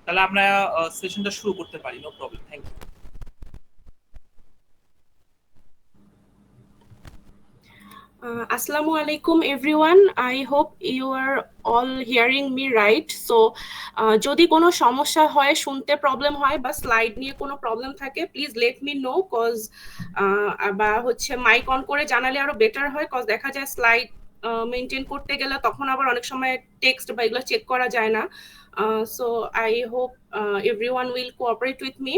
তাহলে আমরা সেশনটা শুরু করতে পারি, no problem. Thank you. Assalamu alaikum everyone. I hope you are all hearing me right. So যদি কোনো সমস্যা হয়, শুনতে প্রবলেম হয় বা স্লাইড নিয়ে কোনো প্রবলেম থাকে, please let me know, cause বা হচ্ছে মাইক অন করে জানালে আরো বেটার হয়, কজ দেখা যায় স্লাইড মেনটেন করতে গেলে তখন আবার অনেক সময় টেক্সট বা এগুলো চেক করা যায় না। So I hope everyone will cooperate with me.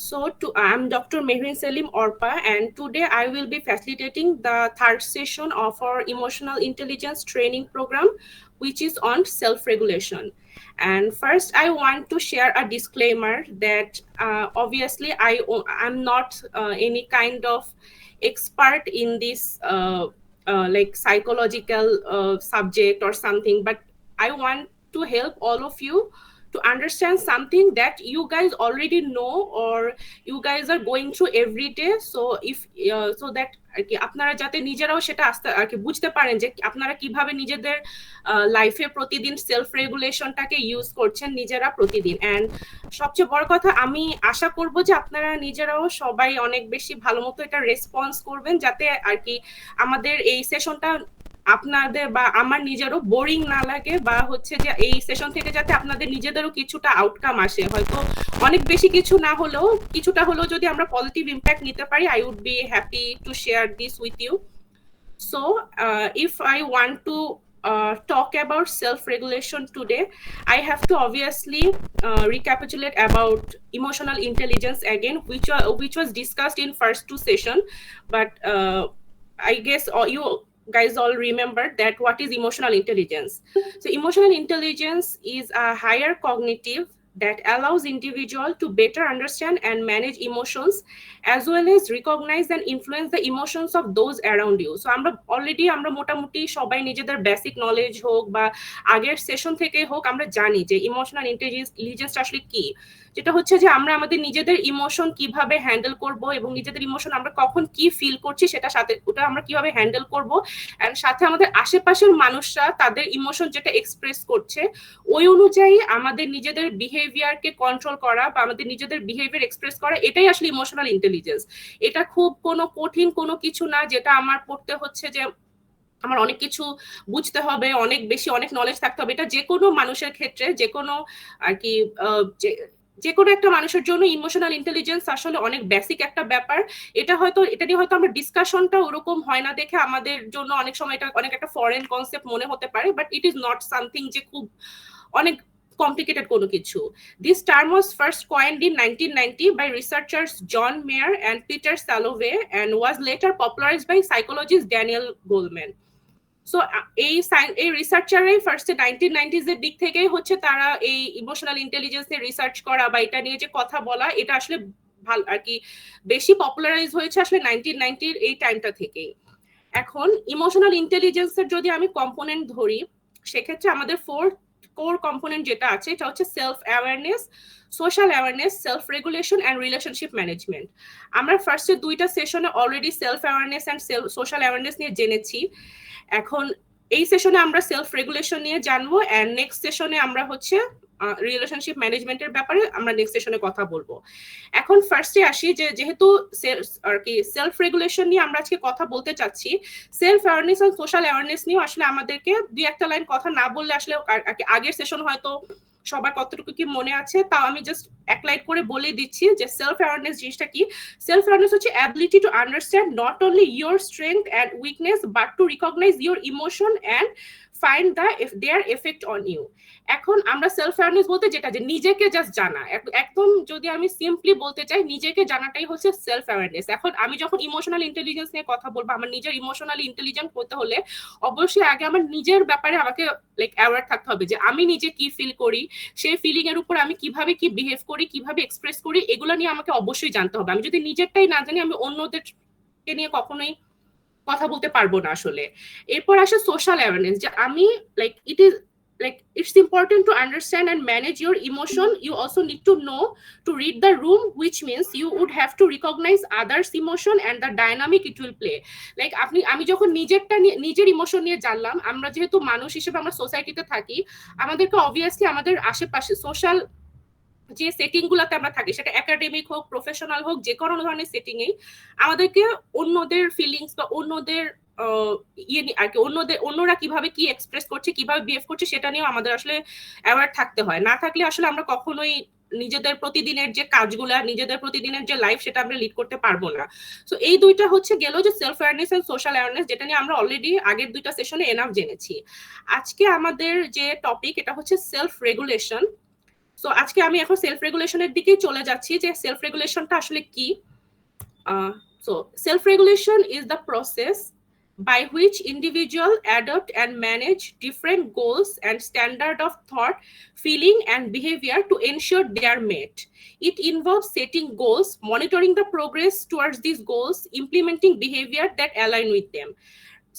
So I'm Dr. Mehreen Salim Aurpa, and today I will be facilitating the third session of our emotional intelligence training program, which is on self-regulation. And first, I want to share a disclaimer that obviously I'm not any kind of expert in this like psychological subject or something, but I want to help all of you to understand something that you guys already know or you guys are going through every day. So if so that আর কি আপনারা যাতে নিজেরাও সেটা আস্তে আর কি বুঝতে পারেন যে আপনারা কিভাবে নিজেদের লাইফে প্রতিদিন সেলফ রেগুলেশনটাকে ইউজ করছেন নিজেরা প্রতিদিন। এন্ড সবচেয়ে বড় কথা, আমি আশা করব যে আপনারা নিজেরাও সবাই অনেক বেশি ভালো মতো এটা রেসপন্স করবেন, যাতে আর কি আমাদের এই সেশনটা আপনাদের বা আমার নিজেরও বোরিং না লাগে, বা হচ্ছে যে এই সেশন থেকে যাতে আপনাদের নিজেদেরও কিছুটা আউটকাম আসে, হয়তো অনেক বেশি কিছু না হলেও কিছুটা হলেও যদি আমরা পজিটিভ ইম্প্যাক্ট নিতে পারি, I would be happy to share this with you. So if I want to talk about self-regulation today, I have to obviously recapitulate about emotional intelligence again, which was discussed in first two session, but I guess you guys all remember that what is emotional intelligence. So emotional intelligence is a higher cognitive that allows individual to better understand and manage emotions, as well as recognize and influence the emotions of those around you. So আমরা already আমরা মোটামুটি সবাই নিজেদের basic knowledge হোক বা আগের session থেকে হোক আমরা জানি যে ইমোশনাল ইন্টেলিজেন্স আসলে কি, যেটা হচ্ছে যে আমরা আমাদের নিজেদের ইমোশন কিভাবে হ্যান্ডেল করব এবং নিজেদের ইমোশন আমরা কখন কি ফিল করছি সেটা সাথে ওটা আমরা কিভাবে হ্যান্ডেল করব, এন্ড সাথে আমাদের আশেপাশের মানুষরা তাদের ইমোশন যেটা এক্সপ্রেস করছে ওই অনুযায়ী আমাদের নিজেদের বিহেভিয়ারকে কন্ট্রোল করা বা আমাদের নিজেদের বিহেভিয়ার এক্সপ্রেস করা, এটাই আসলে ইমোশনাল ইন্টেলিজেন্স। এটা খুব কোনো কঠিন কোনো কিছু না যেটা আমার পড়তে হচ্ছে যে আমার অনেক কিছু বুঝতে হবে, অনেক বেশি অনেক নলেজ থাকতে হবে। এটা যে কোনো মানুষের ক্ষেত্রে যে কোনো আর কি যে কোনো একটা মানুষের জন্য ইমোশনাল ইন্টেলিজেন্স আসলে অনেক বেসিক একটা ব্যাপার। এটা নিয়ে হয়তো আমরা ডিসকাশনটা ওরকম হয় না দেখে আমাদের জন্য অনেক সময় এটা অনেক একটা ফরেন কনসেপ্ট মনে হতে পারে, but it is not something যে খুব অনেক complicated কোনো কিছু। This term was first coined in 1990 by researchers John Mayer and Peter Salovey and was later popularized by psychologist Daniel Goleman. So এই রিসার্চাররাই ফার্স্টে 1990s এর দিক থেকেই হচ্ছে তারা এই ইমোশনাল ইন্টেলিজেন্স এর রিসার্চ করা বা এটা নিয়ে যে কথা বলা, এটা আসলে ভালো আর কি বেশি পপুলারাইজ হয়েছে আসলে 1990 এই টাইমটা থেকেই। এখন ইমোশনাল ইন্টেলিজেন্সের যদি আমি কম্পোনেন্ট ধরি, সেক্ষেত্রে আমাদের কোর কম্পোনেন্ট যেটা আছে এটা হচ্ছে self awareness, social awareness, self regulation and relationship management. আমরা ফার্স্টে দুইটা সেশনে already self awareness and social awareness নিয়ে জেনেছি। এখন এই সেশনে আমরা সেলফ রেগুলেশন নিয়ে জানবো, এন্ড নেক্সট সেশনে আমরা হচ্ছে রিলেশনশিপ ম্যানেজমেন্টের ব্যাপারে আমরা নেক্সট সেশনে কথা বলবো। এখন ফার্স্টে আসি যে যেহেতু আর কি সেলফ রেগুলেশন নিয়ে আমরা আজকে কথা বলতে চাচ্ছি, সেলফ অ্যাওয়ারনেস আর সোশ্যাল অ্যাওয়ারনেস নিয়ে আসলে আমাদেরকে দুই একটা লাইন কথা না বললে আসলে আগের সেশন হয়তো সবার কতটুকু কি মনে আছে, তাও আমি জাস্ট এক লাইন করে বলে দিচ্ছি যে সেলফ অ্যাওয়ারনেস জিনিসটা কি। সেলফ অ্যাওয়ারনেস হচ্ছে ability to understand not only your strength and weakness but to recognise your emotion and find their effect on you. এখন আমরা সেলফ অ্যাওয়ারনেস বলতে যেটা যে নিজেকে জাস্ট জানা, একদম যদি আমি সিম্পলি বলতে চাই নিজেকে জানাটাই হচ্ছে সেলফ অ্যাওয়ারনেস। এখন আমি যখন ইমোশনাল ইন্টেলিজেন্স নিয়ে কথা বলবো, আমার নিজের ইমোশনালি ইন্টেলিজেন্ট হতে হলে অবশ্যই আগে আমার নিজের ব্যাপারে আমাকে লাইক অ্যাওয়ার থাকতে হবে যে আমি নিজে কি ফিল করি, সেই ফিলিং এর উপর আমি কিভাবে কি বিহেভ করি, কিভাবে এক্সপ্রেস করি, এগুলো নিয়ে আমাকে অবশ্যই জানতে হবে। আমি যদি নিজেরটাই না জানি আমি অন্যদেরকে নিয়ে কখনোই কথা বলতে পারবো না আসলে। এরপর আসে সোশ্যাল অ্যাওয়ারনেস, যে আমি like it's important to understand and manage your emotion. You also need to know to read the room, which means you would have to recognize others emotion and the dynamic it will play. Like আমি যখন নিজের emotion নিয়ে জানলাম, আমরা যেহেতু মানুষ হিসেবে আমরা সোসাইটিতে থাকি, আমাদেরকে অবভিয়াসলি আমাদের আশেপাশে সোশ্যাল যে সেটিং গুলাতে আমরা থাকি, সেটা একাডেমিক হোক, প্রফেশনাল হোক, যে কোনো ধরনের সেটিংয়েই আমাদেরকে অন্যদের ফিলিংস বা অন্যদের আর কি অন্যরা কিভাবে কি এক্সপ্রেস করছে, কিভাবে বিহেভ করছে, সেটা নিয়েও আমাদের আসলে অ্যাওয়্যার থাকতে হয়। না থাকলে আসলে আমরা কখনোই নিজেদের প্রতিদিনের যে কাজগুলা, নিজেদের প্রতিদিনের যে লাইফ, সেটা আমরা লিড করতে পারবো না। সো এই দুইটা হচ্ছে গেল যে self awareness and social awareness, যেটা নিয়ে আমরা অলরেডি আগের দুইটা সেশনে এনাফ জেনেছি। আজকে আমাদের যে টপিক, এটা হচ্ছে সেলফ রেগুলেশন। সো আজকে আমি এখন সেলফ রেগুলেশনের দিকেই চলে যাচ্ছি, যে সেলফ রেগুলেশনটা আসলে কি। So self-regulation is the process by which individuals adopt and manage different goals and standard of thought, feeling and behavior to ensure they are met. It involves setting goals, monitoring the progress towards these goals, implementing behavior that align with them.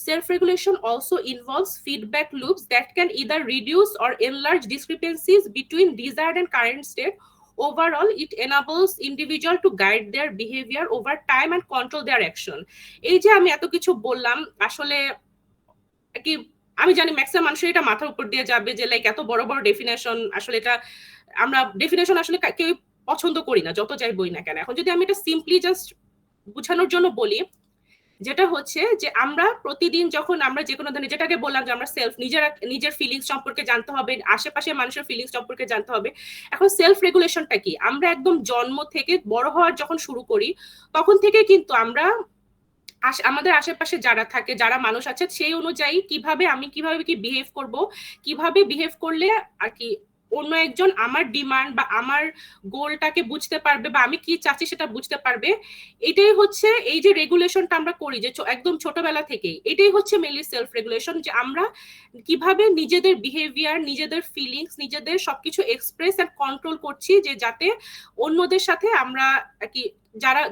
Self-regulation also involves feedback loops that can either reduce or enlarge discrepancies between desired and current state. Overall, it enables individual to guide their behavior over time and control their action. এই যে আমি এত কিছু বললাম, আসলে কি আমি জানি ম্যাক্সিমাম মানুষের এটা মাথার উপর দিয়ে যাবে যে লাইক এত বড় বড় ডেফিনেশন, আসলে এটা আমরা ডেফিনেশন আসলে কেউ পছন্দ করি না, যত যাই বই না কেন। এখন যদি আমি এটা সিম্পলি জাস্ট বোঝানোর জন্য বলি, যেটা হচ্ছে যে আমরা প্রতিদিন যখন আমরা যে কোনো ধরনের, যেটাকে বললাম যে আমরা নিজের ফিলিংস সম্পর্কে জানতে হবে, আশেপাশে মানুষের ফিলিংস সম্পর্কে জানতে হবে। এখন সেলফ রেগুলেশনটা কি, আমরা একদম জন্ম থেকে বড় হওয়ার যখন শুরু করি, তখন থেকে কিন্তু আমরা আমাদের আশেপাশে যারা থাকে, যারা মানুষ আছে, সেই অনুযায়ী কিভাবে কি বিহেভ করব, কিভাবে বিহেভ করলে আর কি অন্য একজন আমার ডিমান্ড বা আমার গোলটাকে বুঝতে পারবে, বা আমি কি চাচ্ছি সেটা বুঝতে পারবে। এটাই হচ্ছে এই যে রেগুলেশনটা আমরা করি, যে একদম ছোটবেলা থেকেই, এটাই হচ্ছে মেনলি সেলফ রেগুলেশন, যে আমরা কিভাবে নিজেদের বিহেভিয়ার, নিজেদের ফিলিংস, নিজেদের সবকিছু এক্সপ্রেস এন্ড কন্ট্রোল করছি, যে যাতে অন্যদের সাথে আমরা আর কি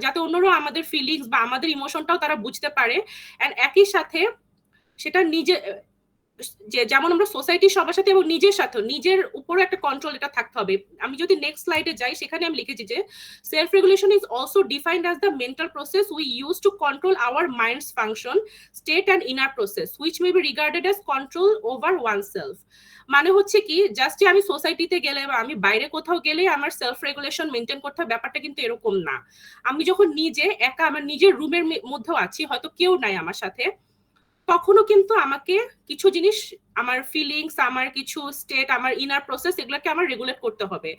যাতে অন্যরাও আমাদের ফিলিংস বা আমাদের ইমোশনটাও তারা বুঝতে পারে, এন্ড একই সাথে সেটা নিজে যে যেমন আমরা সোসাইটির সবার সাথে এবং নিজের সাথে, নিজের উপরে একটা কন্ট্রোল এটা থাকতে হবে। আমি যদি নেক্সট স্লাইডে যাই, সেখানে আমি লিখেছি যে self regulation is also defined as the mental process we use to control hour minds function, state and inner process which may be regarded as control over one self. মানে হচ্ছে কি, জাস্ট যে আমি সোসাইটিতে গেলে বা আমি বাইরে কোথাও গেলে আমার সেলফ রেগুলেশন মেনটেন করতে হবে, ব্যাপারটা কিন্তু এরকম না। আমি যখন নিজে একা আমার নিজের রুমের মধ্যেও আছি, হয়তো কেউ নাই আমার সাথে, তখনও কিন্তু আমাকে কিছু জিনিস, আমার ফিলিংস, আমার কিছু স্টেট, আমার ইনার প্রসেস, এগুলোকে আমার রেগুলেট করতে হবে।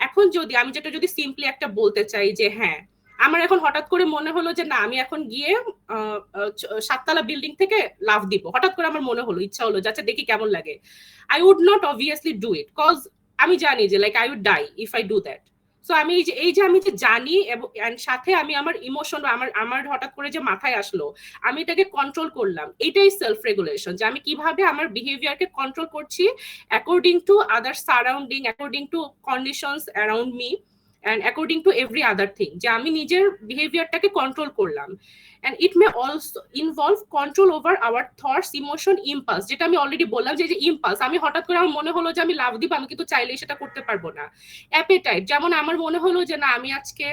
এখন যদি আমি যদি সিম্পলি একটা বলতে চাই যে হ্যাঁ, আমার এখন হঠাৎ করে মনে হলো যে না, আমি এখন গিয়ে 7তলা বিল্ডিং থেকে লাফ দিব, হঠাৎ করে আমার মনে হলো, ইচ্ছা হলো, যাচ্ছে দেখি কেমন লাগে। I would not obviously do it, cause আমি জানি যে like I would die if I do that. So আমি এই যে আমি যে জানি, এবং সাথে আমি আমার ইমোশন, আমার হঠাৎ করে যে মাথায় আসলো, আমি এটাকে কন্ট্রোল করলাম, এটাই সেলফ রেগুলেশন, যে আমি কিভাবে আমার বিহেভিয়ারকে কন্ট্রোল করছি according to other surrounding, according to conditions around me and according to every other thing, যে আমি নিজের বিহেভিয়ারটাকে কন্ট্রোল করলাম। and it may also involve control over our thoughts, emotion, impulse, যেটা আমি অলরেডি বললাম যে ইম্পালস, আমি হঠাৎ করে আমার মনে হলো যে আমি লাভ দিব, আমি কিন্তু চাইলেই সেটা করতে পারবো না। অ্যাপেটাইট, যেমন আমার মনে হলো যে না, আমি আজকে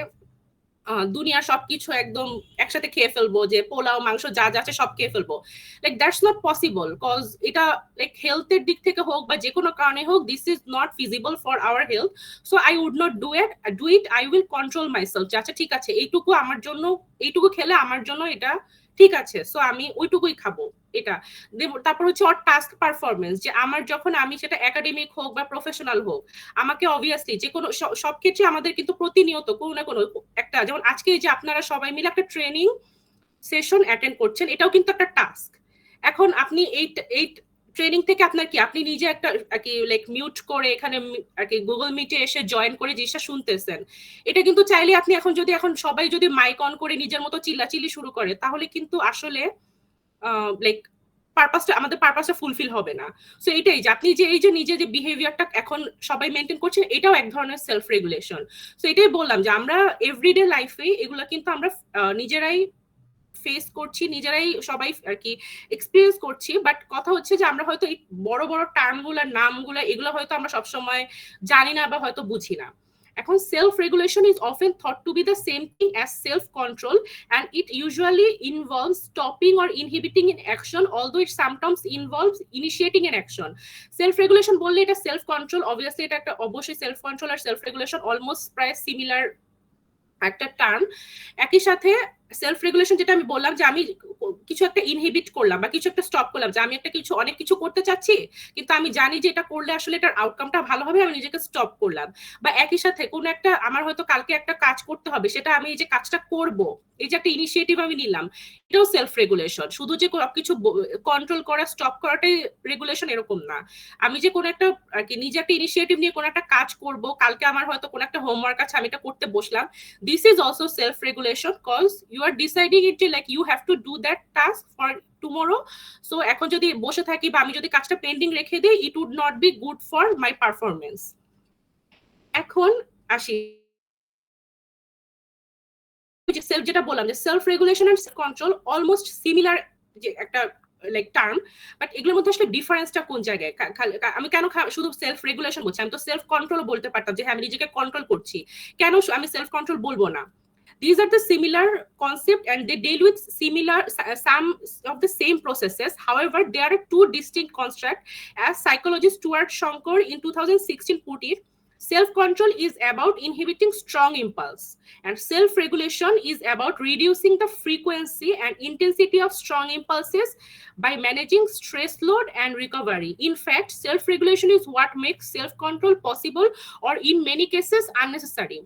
দুনিয়ার সবকিছু একদম একসাথে খেয়ে ফেলবো, যে পোলাও মাংস যা যা আছে সব খেয়ে ফেলবো, like that's not possible, cause এটা লাইক হেলথের দিক থেকে হোক বা যে কোনো কারণে হোক, this is not feasible for our health. So I would not do it, I will control myself, যে আচ্ছা ঠিক আছে, এইটুকু আমার জন্য, এইটুকু খেলে আমার জন্য এটা ঠিক আছে, সো আমি ওইটুকুই খাবো। এটা তারপর হচ্ছে ওর টাস্ক পারফরমেন্স, যে আমার যখন আমি সেটা একাডেমিক হোক বা প্রফেশনাল হোক, আমাকে অবভিয়াসলি যে কোনো সব ক্ষেত্রে আমাদের কিন্তু প্রতিনিয়ত কোনো না কোনো একটা, যেমন আজকে যে আপনারা সবাই মিলে একটা ট্রেনিং সেশন অ্যাটেন্ড করছেন, এটাও কিন্তু একটা টাস্ক। এখন আপনি এই ট্রেনিং থেকে আপনার কি, আপনি নিজে একটা আর কি লাইক মিউট করে এখানে আর কি গুগল মিটে এসে জয়েন করে জিনিসটা শুনতেছেন, এটা কিন্তু চাইলে আপনি এখন সবাই যদি মাইক অন করে নিজের মতো চিল্লাচিল্লি শুরু করে, তাহলে কিন্তু আসলে লাইক আমাদের পারপাসটা ফুলফিল হবে না। সো এটাই যে আপনি যে এই যে নিজে যে বিহেভিয়ারটা এখন সবাই মেনটেন করছেন, এটাও এক ধরনের সেলফ রেগুলেশন। সো এটাই বললাম যে আমরা এভরিডে লাইফে এগুলো কিন্তু আমরা নিজেরাই ফেস করছি, নিজেরাই সবাই আর কি এক্সপিরিয়েন্স করছি। বাট কথা হচ্ছে যে আমরা হয়তো এই বড় বড় টার্মগুলো, নামগুলো, এগুলো হয়তো আমরা সবসময় জানি না বা হয়তো বুঝি না। এখন self regulation is often thought to be the same thing as self control, and it usually involves stopping or inhibiting an action, although it sometimes involves initiating an action. Self regulation বললে এটা self control, obviously এটা একটা অবশ্যই self control আর self regulation almost প্রায় similar একটা term. একই সাথে self regulation যেটা আমি বললাম যে আমি কিছু একটা ইনহিবিট করলাম বা কিছু একটা স্টপ করলাম, যে আমি একটা কিছু অনেক কিছু করতে চাচ্ছি কিন্তু আমি জানি যে এটা করলে আসলে এটার আউটকামটা ভালো হবে, আমি নিজেকে স্টপ করলাম। বা একই সাথে কোনো একটা আমার হয়তো কালকে একটা কাজ করতে হবে, সেটা আমি এই যে কাজটা করব, এই যে একটা ইনিশিয়েটিভ আমি নিলাম, এটাও সেলফ রেগুলেশন। শুধু যে কিছু কন্ট্রোল করা স্টপ করাটাই রেগুলেশন এরকম না। আমি যে কোনো একটা আর কি নিজে একটা ইনিশিয়েটিভ নিয়ে কোনো একটা কাজ করব, কালকে আমার হয়তো কোনো একটা হোমওয়ার্ক আছে আমি এটা করতে বসলাম, this is also self regulation because you are deciding it like you have to do that task for tomorrow. So এখন যদি বসে থাকি বা আমি যদি কাজটা পেন্ডিং রেখে দেই, it would not be good for my performance. এখন আসি যে সেলফ, যেটা বললাম যে self regulation and self control almost similar যে একটা লাইক টার্ম, বাট এগুলোর মধ্যে আসলে ডিফারেন্সটা কোন জায়গায়? আমি কেন শুধু সেলফ রেগুলেশন বলছি? আমি তো সেলফ কন্ট্রোল বলতে পারতাম যে হ্যাঁ আমি নিজেকে কন্ট্রোল করছি, কেন আমি সেলফ কন্ট্রোল বলবো না? These are the similar concept and they deal with some of the same processes. However, there are two distinct constructs. As psychologist Stuart Shankar in 2016 put it, self-control is about inhibiting strong impulse, and self-regulation is about reducing the frequency and intensity of strong impulses by managing stress load and recovery. In fact, self-regulation is what makes self-control possible or in many cases unnecessary.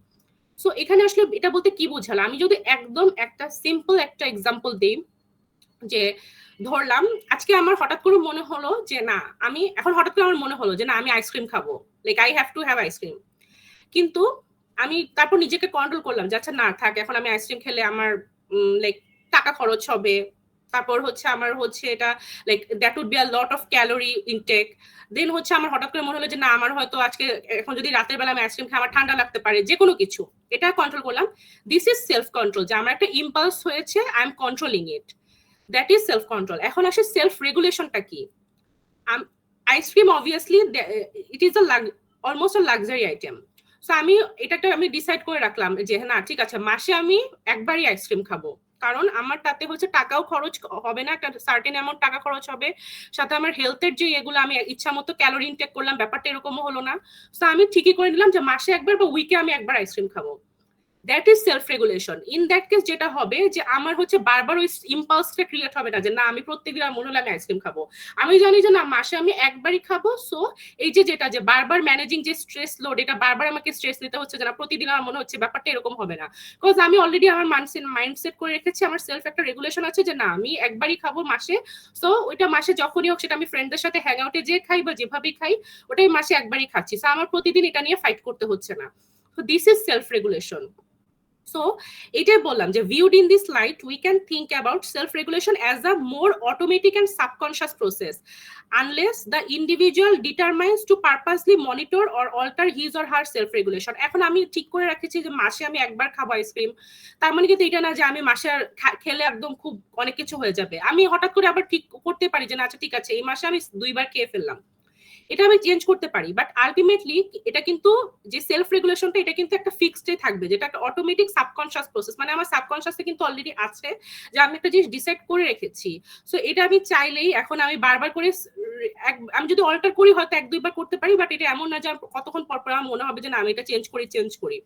So এখানে আসলে এটা বলতে কি বোঝালো? আমি যদি একদম একটা simple একটা এক্সাম্পল দিই, যে ধরলাম আজকে আমার হঠাৎ করে মনে হলো যে না আমি এখন হঠাৎ করে আমার মনে হলো যে না আমি আইসক্রিম খাবো, like I have to have ice cream, কিন্তু আমি তারপর নিজেকে কন্ট্রোল করলাম যে আচ্ছা না থাক, এখন আমি আইসক্রিম খেলে আমার লাইক টাকা খরচ হবে, তারপর হচ্ছে আমার হচ্ছে এটা like that would be a lot of calorie intake. Then হচ্ছে আমার হঠাৎ করে মনে হলো যে না আমার হয়তো আজকে এখন যদি রাতের বেলা আমি আইসক্রিম খাই আমার ঠান্ডা লাগতে পারে, যে কোনো কিছু, এটা কন্ট্রোল করলাম। দিস ইজ সেলফ কন্ট্রোল, যে আমার একটা ইম্পালস হয়েছে, I am controlling it, that is self control. এখন আসে সেলফ রেগুলেশনটা কি? Ice cream obviously it is almost a luxury item. So আমি এটাকে আমি ডিসাইড করে রাখলাম যে না ঠিক আছে মাসে আমি একবারই আইসক্রিম খাবো, কারণ আমার তাতে হচ্ছে টাকাও খরচ হবে না, একটা সার্টেন অ্যামাউন্ট টাকা খরচ হবে, সাথে আমার হেলথের যে এগুলো আমি ইচ্ছা মতো ক্যালোরি ইনটেক করলাম, ব্যাপারটা এরকমও হলো না। সো আমি ঠিকই করে নিলাম যে মাসে একবার বা উইকে আমি একবার আইসক্রিম খাবো। That is self regulation. In that case যেটা হবে যে আমার হচ্ছে বারবার ওই ইম্পালসটা ক্রিয়েট হবে না যে না আমি প্রত্যেকদিন মনে হলে আমি আইসক্রিম খাবো, আমি জানি যে না মাসে আমি একবারই খাবো। সো এই যে যেটা যে বারবার ম্যানেজিং যে স্ট্রেস লোড, এটা বারবার আমাকে স্ট্রেস নিতে হচ্ছে যে না প্রতিদিন আমার মনে হচ্ছে, ব্যাপারটা এরকম হবে না, বিকজ আমি অলরেডি আমার মাইন্ডসেট করে রেখেছি, আমার সেলফ একটা রেগুলেশন আছে যে না আমি একবারই খাবো মাসে। সো ওইটা মাসে যখনই হোক, সেটা আমি ফ্রেন্ডদের সাথে হ্যাং আউটে যে খাই বা যেভাবেই খাই, ওটাই মাসে একবারই খাচ্ছি। সো আমার প্রতিদিন এটা নিয়ে ফাইট করতে হচ্ছে না। So this is self regulation. So এটাই বললাম যে viewed in this light we can think about self-regulation as a more automatic and subconscious process unless the individual determines to purposely monitor or alter his or her self-regulation. এখন আমি ঠিক করে রাখছি যে মাসে আমি একবার খাবো আইসক্রিম, তার মানে কিন্তু এটা না যে আমি মাসে খেলে একদম খুব অনেক কিছু হয়ে যাবে। আমি হঠাৎ করে আবার ঠিক করতে পারি যে না আচ্ছা ঠিক আছে এই মাসে আমি 2বার খেয়ে ফেললাম, এটা আমি চেঞ্জ করতে পারি। বাট আলটিমেটলি এটা কিন্তু যে সেলফ রেগুলেশনটা এটা কিন্তু একটা ফিক্সডে থাকবে, যেটা একটা অটোমেটিক সাবকনশিয়াস প্রসেস, মানে আমার সাবকনশিয়াসে কিন্তু অলরেডি আছে যে আমি একটা জিনিস ডিসাইড করে রেখেছি। সো এটা আমি চাইলেই এখন আমি বারবার করে আমি যদি অল্টার করি হয়তো 1-2বার করতে পারি, বাট এটা এমন না যে কতক্ষণ পর পর আমার মনে হবে যে না আমি এটা চেঞ্জ করি।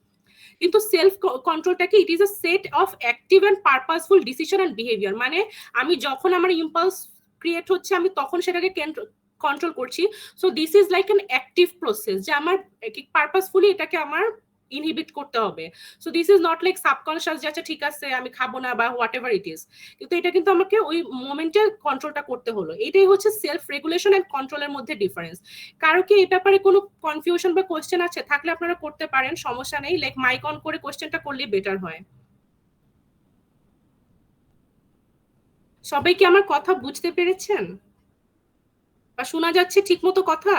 কিন্তু সেলফ কন্ট্রোলটা কি? It is a set of active and purposeful decision and behaviour, মানে আমি যখন আমার ইম্পালস ক্রিয়েট হচ্ছে আমি তখন সেটাকে কন্ট্রোল করছি। So this is like an active process যে আমার পারপাসফুলি এটাকে আমার ইনহিবিট করতে হবে। So this is not like subconscious যে আচ্ছা ঠিক আছে আমি খাবো না বা হোয়াট এভার ইট ইজ, কিন্তু এটা কিন্তু আমাকে ওই মোমেন্টে কন্ট্রোলটা করতে হলো। এটাই হচ্ছে সেলফ রেগুলেশন এন্ড কন্ট্রোলের মধ্যে ডিফারেন্স। কারো কি এই ব্যাপারে কোনো কনফিউশন বা কোয়েশ্চেন আছে? থাকলে আপনারা করতে পারেন, সমস্যা নেই, লাইক মাইক অন করে কোয়েশ্চেনটা করলে বেটার হয়। সবাই কি আমার কথা বুঝতে পেরেছেন বা শোনা যাচ্ছে ঠিক মতো কথা?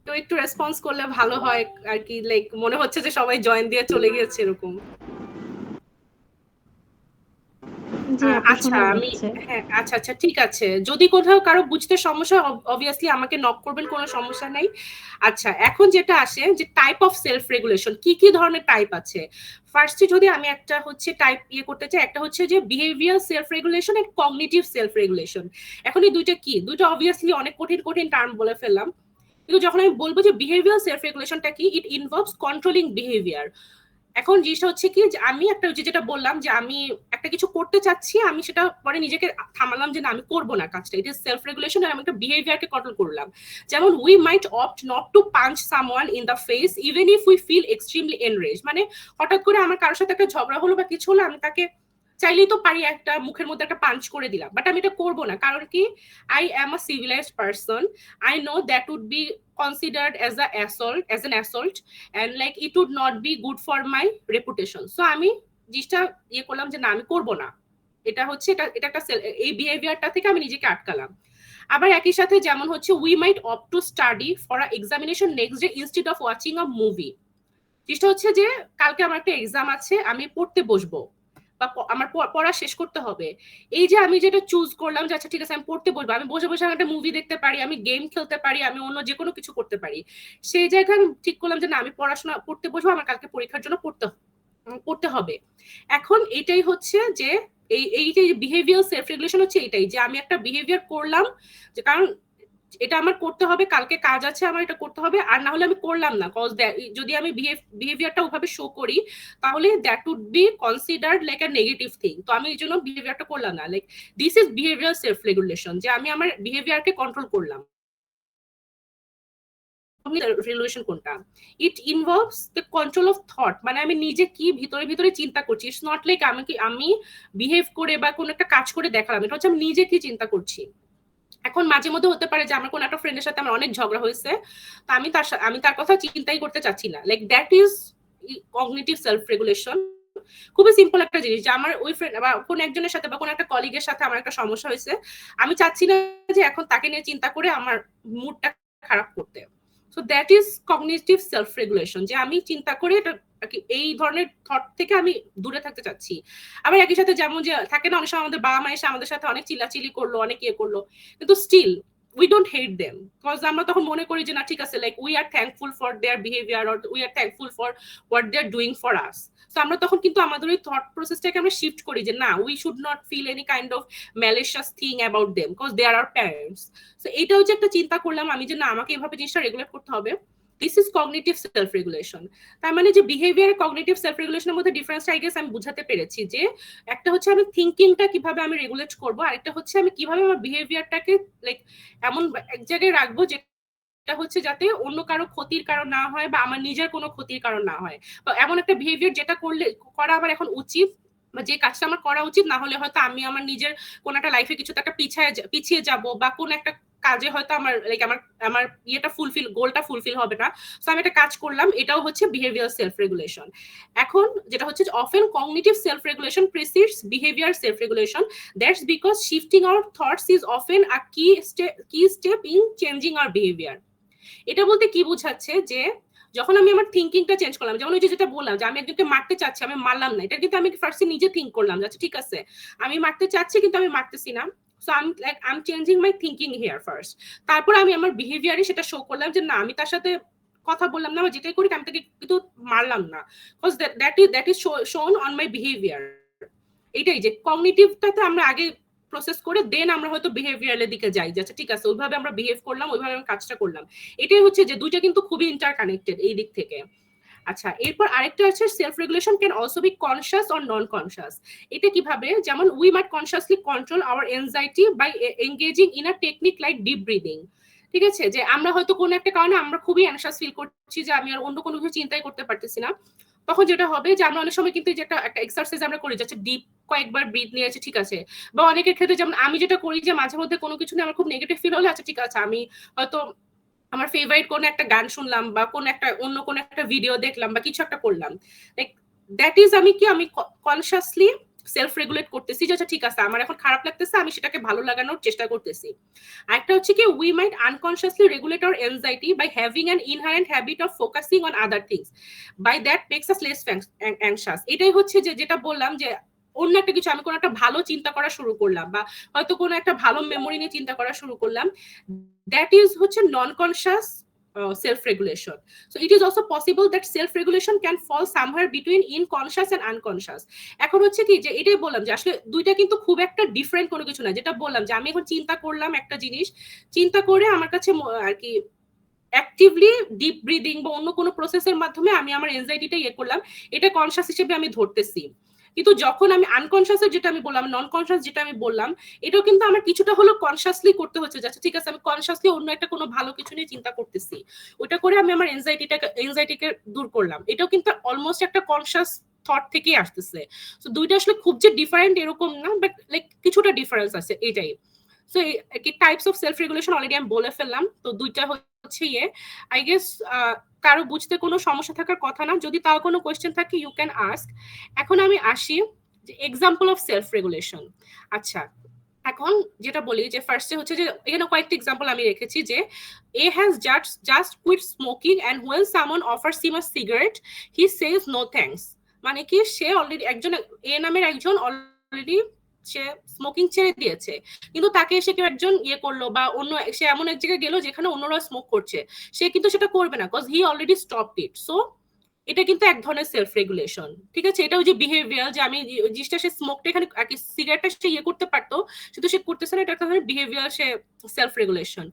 তো একটু রেসপন্স করলে ভালো হয় আর কি, লাইক মনে হচ্ছে যে সবাই জয়েন দিয়ে চলে গিয়েছে এরকম। আচ্ছা শোনা আমি যাচ্ছে। হ্যাঁ আচ্ছা ঠিক আছে, যদি কোথাও কারো বুঝতে সমস্যা অবভিয়াসলি আমাকে নক করবেন, কোনো সমস্যা নাই। আচ্ছা এখন যেটা আসে যে টাইপ অফ সেলফ রেগুলেশন, কি কি ধরনের টাইপ আছে। ফার্স্টে যদি আমি একটা হচ্ছে টাইপ করতে চাই, একটা হচ্ছে যে behaviour self regulation and cognitive self regulation. এখন এই দুইটা কি, দুইটা অবভিয়াসলি অনেক কঠিন টার্ম বলে ফেললাম, কিন্তু যখন আমি বলবো যে বিহেভিয়ার সেলফ রেগুলেশনটা কি, ইট ইনভলভস কন্ট্রোলিং বিহেভিয়ার। এখন জিনিসটা হচ্ছে কি যে আমি একটা যেটা বললাম যে আমি একটা কিছু করতে চাচ্ছি, আমি সেটা পরে নিজেকে থামালাম যে না আমি করবো না কাজটা, ইট ইজ সেলফ রেগুলেশন, আর আমি একটা বিহেভিয়ারকে কন্ট্রোল করলাম। যেমন we might opt not to punch someone in the face even if we feel extremely enraged. মানে হঠাৎ করে আমার কারোর সাথে একটা ঝগড়া হলো বা কিছু হলো, আমি তাকে চাইলেই তো পারি একটা মুখের মধ্যে একটা পাঞ্চ করে দিলাম, বাট আমি এটা করবো না, কারণ কি I am a civilised person, I know that would be considered as an assault, and like it would not be good for my reputation. So আমি জিনিসটা করলাম যে না আমি করব না, এটা হচ্ছে এটা একটা এই বিহেভিয়ারটা থেকে আমি নিজেকে আটকালাম। আবার একই সাথে যেমন হচ্ছে we might opt to study for a examination next day instead of watching a movie. জিনিসটা হচ্ছে যে কালকে আমার একটা এক্সাম আছে, আমি পড়তে বসবো বা আমার পড়া শেষ করতে হবে, এই যে আমি যেটা চুজ করলাম যে আচ্ছা ঠিক আছে আমি পড়তে বসবো, আমি বসে বসে একটা মুভি দেখতে পারি, আমি গেম খেলতে পারি, আমি অন্য যে কোনো কিছু করতে পারি, সেই জায়গায় আমি ঠিক করলাম যে না আমি পড়াশোনা পড়তে বসবো, আমার কালকে পরীক্ষার জন্য পড়তে হবে। এখন এটাই হচ্ছে যে এই যে বিহেভিয়ার সেলফ রেগুলেশন হচ্ছে এটাই, যে আমি একটা বিহেভিয়ার করলাম যে কারণ এটা আমার করতে হবে, কালকে কাজ আছে আমার এটা করতে হবে, আর না হলে আমি করলাম না, কজ যদি আমি বিহেভিয়ারটা ওভাবে শো করি তাহলে that would be considered like a negative thing, তো আমি এই জন্য বিহেভিয়ারটা করলাম না। Like this is behaviour self regulation, যে আমি আমার বিহেভিয়ারকে কন্ট্রোল করলাম। রেগুলেশন কোনটা, it involves the control of thought, মানে আমি নিজে কি ভিতরে চিন্তা করছি, ইটস নট লাইক আমি বিহেভ করে বা কোনো একটা কাজ করে দেখালাম, এটা হচ্ছে আমি নিজে কি চিন্তা করছি। এখন মাঝে মধ্যে হতে পারে যে আমার কোন একটা ফ্রেন্ডের সাথে আমার অনেক ঝগড়া হয়েছে, তো আমি তার কথা চিন্তাই করতে চাচ্ছি না, like that is cognitive self regulation. খুবই সিম্পল একটা জিনিস, যে আমার ওই ফ্রেন্ড বা কোন একজনের সাথে বা কোন একটা কলিগের সাথে আমার একটা সমস্যা হয়েছে, আমি চাচ্ছি না যে এখন তাকে নিয়ে চিন্তা করে আমার মুডটা খারাপ করতে। So that is cognitive self regulation, যে আমি চিন্তা করে এটা এই ধরনের থট থেকে আমি দূরে থাকতে চাচ্ছি। আবার একই সাথে যেমন যে থাকে না অনেক সময় আমাদের বাবা মা এসে আমাদের সাথে অনেক চিল্লাচিল্লি করলো, অনেক করলো, কিন্তু still we don't hate them, because আমরা তখন মনে করি যে না ঠিক আছে, like we are thankful for their behavior or we are thankful for what they are doing for us. So আমরা তখন কিন্তু আমাদের ওই থট প্রসেসটাকে আমরা শিফট করি যে না, we should not feel any kind of malicious thing about them because they are our parents. So এটা হচ্ছে একটা চিন্তা করলাম আমি যে না আমাকে এইভাবে জিনিসটা রেগুলেট করতে হবে, this is cognitive self regulation. তার মানে যে বিহেভিয়ার কগনিটিভ সেলফ রেগুলেশনের মধ্যে ডিফারেন্সটা আই গেস আমি বুঝাতে পেরেছি, যে একটা হচ্ছে আমি থিঙ্কিংটা কিভাবে আমি রেগুলেট করবো, আর একটা হচ্ছে আমি কিভাবে আমার বিহেভিয়ারটাকে লাইক এমন এক জায়গায় রাখবো যেটা হচ্ছে যাতে অন্য কারো ক্ষতির কারণ না হয় বা আমার নিজের কোনো ক্ষতির কারণ না হয়, বা এমন একটা বিহেভিয়ার যেটা করা আমার এখন উচিত, বা যে কাজটা আমার করা উচিত, না হলে হয়তো আমি আমার নিজের কোন একটা লাইফে কিছু একটা পিছিয়ে যাব, বা কোন একটা কাজে হয়তো আমার লাইক আমার গোলটা ফুলফিল হবে না। সো আমি একটা কাজ করলাম, এটাও হচ্ছে বিহেভিয়ার সেলফ রেগুলেশন। এখন যেটা হচ্ছে often cognitive self regulation precedes behaviour self regulation, that's because shifting our thoughts is often a key step in changing our behaviour. এটা বলতে কি বোঝাচ্ছে, যে যখন আমি আমার থিঙ্কিংটা চেঞ্জ করলাম, যেমন ওই যেটা বললাম যে আমি একজনকে মারতে চাচ্ছি, আমি মারলাম না, এটা কিন্তু আমি ফার্স্টে নিজে থিঙ্ক করলাম যে আচ্ছা ঠিক আছে আমি মারতে চাচ্ছি কিন্তু আমি মারতেছি না, so I changing my thinking here first. তারপর আমি আমার বিহেভিয়ারে সেটা শো করলাম যে না আমি তার সাথে কথা বললাম না, যেটাই করি আমি তাকে কিন্তু মারলাম না, বিকজ দ্যাট ইজ শোন অন মাই বিহেভিয়ার। এটাই যে কগনিটিভটাতে আমরা আগে প্রসেস করে দেন আমরা হয়তো বিহেভিয়ারের দিকে যাই, যে আচ্ছা ঠিক আছে ওইভাবে আমরা বিহেভ করলাম, ওইভাবে আমরা কাজটা করলাম। এটাই হচ্ছে যে দুইটা কিন্তু খুবই ইন্টারকানেক্টেড এই দিক থেকে। আচ্ছা এরপর আরেকটা আছে self regulation can also be conscious or non conscious. এটা কিভাবে, যেমন we might consciously control our anxiety by engaging in a technique like deep breathing. ঠিক আছে, যে আমরা হয়তো কোনো একটা কারণে আমরা খুবই অ্যানশাস ফিল করছি, যে আমি আর অন্য কোনো কিছু চিন্তাই করতে পারতেছি না, তখন যেটা হবে যে আমরা অনেক সময় কিন্তু যেটা একটা এক্সারসাইজ আমরা করি যাচ্ছে ডিপ কয়েকবার ব্রিথ নিয়ে আছে, ঠিক আছে, বা অনেকের ক্ষেত্রে যেমন আমি যেটা করি যে মাঝে মধ্যে কোনো কিছু নিয়ে আমার খুব নেগেটিভ ফিল হলে আচ্ছা ঠিক আছে আমি হয়তো আমার ফেভারিট কোন একটা গান শুনলাম বা কোন একটা ভিডিও দেখলাম বা কিছু একটা করলাম, লাইক দ্যাট ইজ আমি কনসিয়াসলি সেলফ রেগুলেট করতেছি, যে আচ্ছা ঠিক আছে আমার এখন খারাপ লাগতেছে, আমি সেটাকে ভালো লাগানোর চেষ্টা করতেছি। আরেকটা হচ্ছে কি we might unconsciously regulate our anxiety by having an inherent habit of focusing on other things by that makes us less anxious. এটাই হচ্ছে যেটা বললাম যে অন্য একটা কিছু, আমি কোনো একটা ভালো চিন্তা করা শুরু করলাম, বা হয়তো কোনো একটা ভালো মেমোরি নিয়ে চিন্তা করা শুরু করলাম, দ্যাট ইজ হচ্ছে নন conscious self-regulation. So it is also possible that self-regulation can fall somewhere between inconscious and unconscious. এখন হচ্ছে কি যে এটাই বললাম যে আসলে দুইটা কিন্তু খুব একটা ডিফারেন্ট কোনো কিছু না, যেটা বললাম যে আমি এখন চিন্তা করলাম একটা জিনিস, চিন্তা করে আমার কাছে আর কি অ্যাক্টিভলি ডিপ ব্রিদিং বা অন্য কোনো প্রসেসের মাধ্যমে আমি আমার এনজাইটিটা ইয়ে করলাম, এটা কনসিয়াস হিসেবে আমি ধরতেছি। কিন্তু যখন আমি আনকনসিয়াসের যেটা আমি বললাম, নন কনসিয়াস যেটা আমি বললাম, এটাও কিন্তু আমার কিছুটা হলো কনসিয়াসলি করতে হচ্ছে, যাচ্ছে ঠিক আছে আমি কনসিয়াসলি অন্য একটা কোনো ভালো কিছু নিয়ে চিন্তা করতেছি, ওটা করে আমি আমার এনজাইটিকে দূর করলাম, এটাও কিন্তু অলমোস্ট একটা কনসিয়াস থট থেকেই আসতেছে। তো দুইটা আসলে খুব যে ডিফারেন্ট এরকম না, বাট লাইক কিছুটা ডিফারেন্স আছে এটাই। সো কি types of self regulation already আমি বলে ফেললাম, তো দুইটা হচ্ছে আই গেস কারো বুঝতে কোনো সমস্যা থাকার কথা না, যদি তাও কোনো কোয়েশ্চেন থাকে ইউ ক্যান আস্ক। এখন আমি আসি যে এক্সাম্পল অফ সেলফ রেগুলেশন। আচ্ছা, এখন যেটা বলি যে ফার্স্টে হচ্ছে যে এখানে কয়েকটা এক্সাম্পল আমি রেখেছি যে A has just quit smoking and when someone offers him a cigarette he says no thanks. মানে কি সে অলরেডি একজন, এ নামের একজন অলরেডি সে স্মোকিং ছেড়ে দিয়েছে, কিন্তু তাকে এসে কেউ একজন ইয়ে করলো বা অন্য সে এমন এক জায়গায় গেল যেখানে অন্যরা স্মোক করছে, সে কিন্তু সেটা করবে না, কজ হি অলরেডি স্টপড ইট। সো এটা কিন্তু এক ধরনের সেলফ রেগুলেশন, ঠিক আছে। এটা ওই যে বিহেভিয়ার, যে আমি জিনিসটা সে স্মোকটা এখানে সিগারেটটা সে ইয়ে করতে পারতো, কিন্তু সে করতেছে না, এটা একটা ধরনের বিহেভিয়ার, সে self regulation.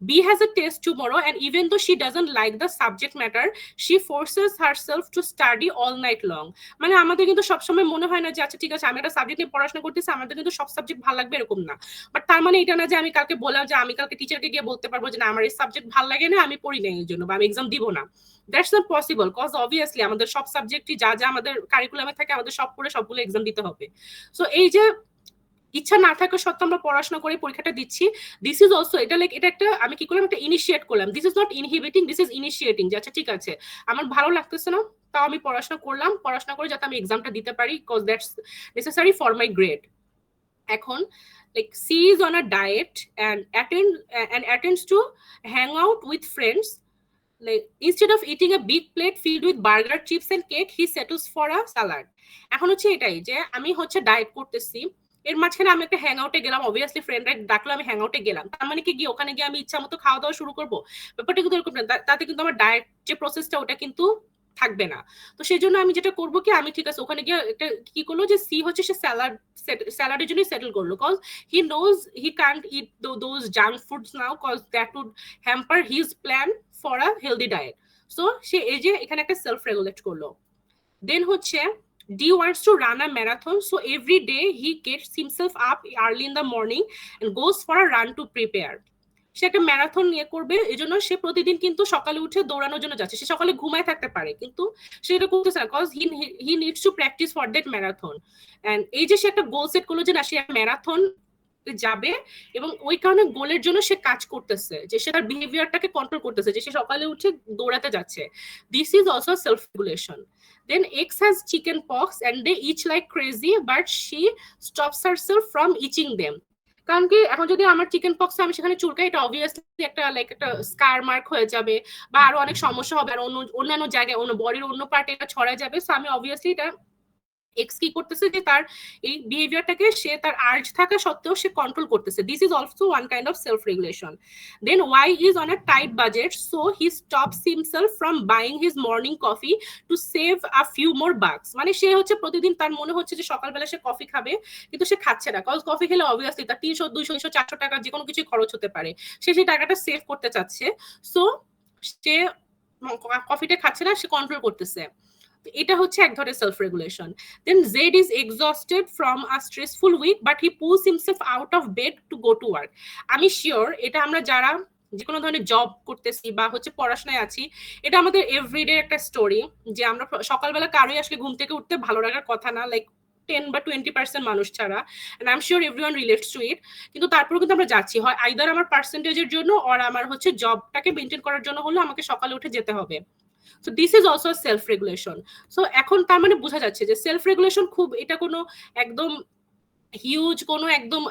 B has a test tomorrow and even though she doesn't like the subject matter she forces herself to study all night long. মানে আমাদের কিন্তু সবসময় মনে হয় না যে আচ্ছা ঠিক আছে আমি একটা সাবজেক্ট নিয়ে পড়াশোনা করতেছি, আমাদের কিন্তু সব সাবজেক্ট ভালো লাগবে এরকম না, বাট তার মানে এটা না যে আমি কালকে বললাম যে আমি কালকে টিচারকে গিয়ে বলতে পারবো যে না আমার এই সাবজেক্ট ভালো লাগে না, আমি পড়ি না এই জন্য, বা আমি এক্সাম দিব না। That's not possible, cause obviously আমাদের সব সাবজেক্টই যা যা আমাদের কারিকুলামে থাকে আমাদের সব পড়ে সবগুলো এক্সাম দিতে হবে। সো এই যে ইচ্ছা না থাকা সত্ত্বেও আমরা পড়াশোনা করে পরীক্ষাটা দিচ্ছি, দিস ইজ অলসো, এটা লাইক এটা একটা আমি কি করলাম, একটা ইনিশিয়েট করলাম। This is not inhibiting, this is initiating, যে আচ্ছা ঠিক আছে আমার ভালো লাগতেছে না, তাও আমি পড়াশোনা করলাম, পড়াশোনা করে যাতে আমি এক্সামটা দিতে পারি, cause that's necessary for my grade. এখন like C is on a diet and attends to hang out with friends. Like instead of eating a big plate filled with burger, chips and cake, he settles for a salad. এখন হচ্ছে এটাই যে আমি হচ্ছে diet করতেছি, এর মাঝখানে আমি একটা হ্যাং আউটে গেলাম, অবভিয়াসলি ফ্রেন্ডরা ডাকলো, আমি হ্যাং আউটে গেলাম, তার মানে কি গিয়ে ওখানে গিয়ে আমি ইচ্ছা মতো খাওয়া দাওয়া শুরু করবো? ব্যাপারটা কিন্তু এরকম না, তাতে কিন্তু আমার ডায়েট যে প্রসেসটা ওটা কিন্তু থাকবে না। তো সেই জন্য আমি যেটা করবো কি, আমি ঠিক আছে ওখানে গিয়ে একটা কি করলো যে সি হচ্ছে সে স্যালাডের জন্য সেটেল করলো, cause he knows he can't eat those junk foods now, cause that would hamper his plan for a healthy diet. So সে এই যে এখানে একটা সেলফ রেগুলেট করলো। দেন হচ্ছে D wants to run a marathon, so every day he gets himself up early in the morning and goes for a run to prepare. সে একটা marathon নিয়ে করবে, এই জন্য সে প্রতিদিন কিন্তু সকালে উঠে দৌড়ানোর জন্য যাচ্ছে। সে সকালে ঘুমায় থাকতে পারে কিন্তু সে এটা করতেছে না, cause he needs to practise for that marathon. And এই যে সে একটা গোল সেট করলো যে না সে ম্যারাথন যাবে, এবং ওই কারণে গোলের জন্য সে কাজ করতেছে, যে সে তার বিহেভিয়ারটাকে কন্ট্রোল করতেছে, যে সে সকালে উঠে দৌড়াতে যাচ্ছে। This is also self regulation. Then X has chicken pox and they itch like crazy, but she stops herself from itching them. কারণ কি এখন যদি আমার চিকেন পক্স আমি সেখানে চুলকাই, এটা অবভিয়াসলি একটা লাইক একটা স্কার মার্ক হয়ে যাবে, বা আরো অনেক সমস্যা হবে, আর অন্যান্য জায়গায় অন্য বডির অন্য পার্টে এটা ছড়ায় যাবে। সো আমি অবভিয়াসলি এটা এক্স কি করতেছে যে তার এই বিহেভিয়ারটাকে সে তার আর্জ থাকা সত্ত্বেও সে কন্ট্রোল করতেছে। This is also one kind of self regulation. Then Y is on a tight budget, so he stops himself from buying his morning coffee to save a few more bucks. মানে সে হচ্ছে প্রতিদিন তার মনে হচ্ছে যে সকালবেলা সে কফি খাবে, কিন্তু সে খাচ্ছে না, কজ কফি খেলে অবভিয়াসলি তার 300 200 400 টাকা যে কোনো কিছু খরচ হতে পারে, সে সেই টাকাটা সেভ করতে চাচ্ছে। সো সে কফিটা খাচ্ছে না, সে কন্ট্রোল করতেছে। এটা হচ্ছে এক ধরনের self regulation. Then Z is exhausted from a stressful week but he pulls himself out of bed to go to work. আমি শিওর এটা আমরা যারা যে কোনো ধরনের জব করতেছি বা হচ্ছে পড়াশোনায় আছি, এটা আমাদের এভরিডে একটা স্টোরি, যে আমরা সকালবেলা কারোই আসলে ঘুম থেকে উঠতে ভালো লাগার কথা না, লাইক 10 বা 20% মানুষ ছাড়া, and I'm sure everyone relates to it, কিন্তু তারপরেও কিন্তু আমরা যাচ্ছি, হয় আইদার আমার পার্সেন্টেজের জন্য আর আমার হচ্ছে জবটাকে মেনটেন করার জন্য হলো আমাকে সকালে উঠে যেতে হবে। So this is also a self-regulation. So এখন তার মানে বোঝা যাচ্ছে যে সেলফ রেগুলেশন খুব এটা কোনো একদম হিউজ কোনো একদম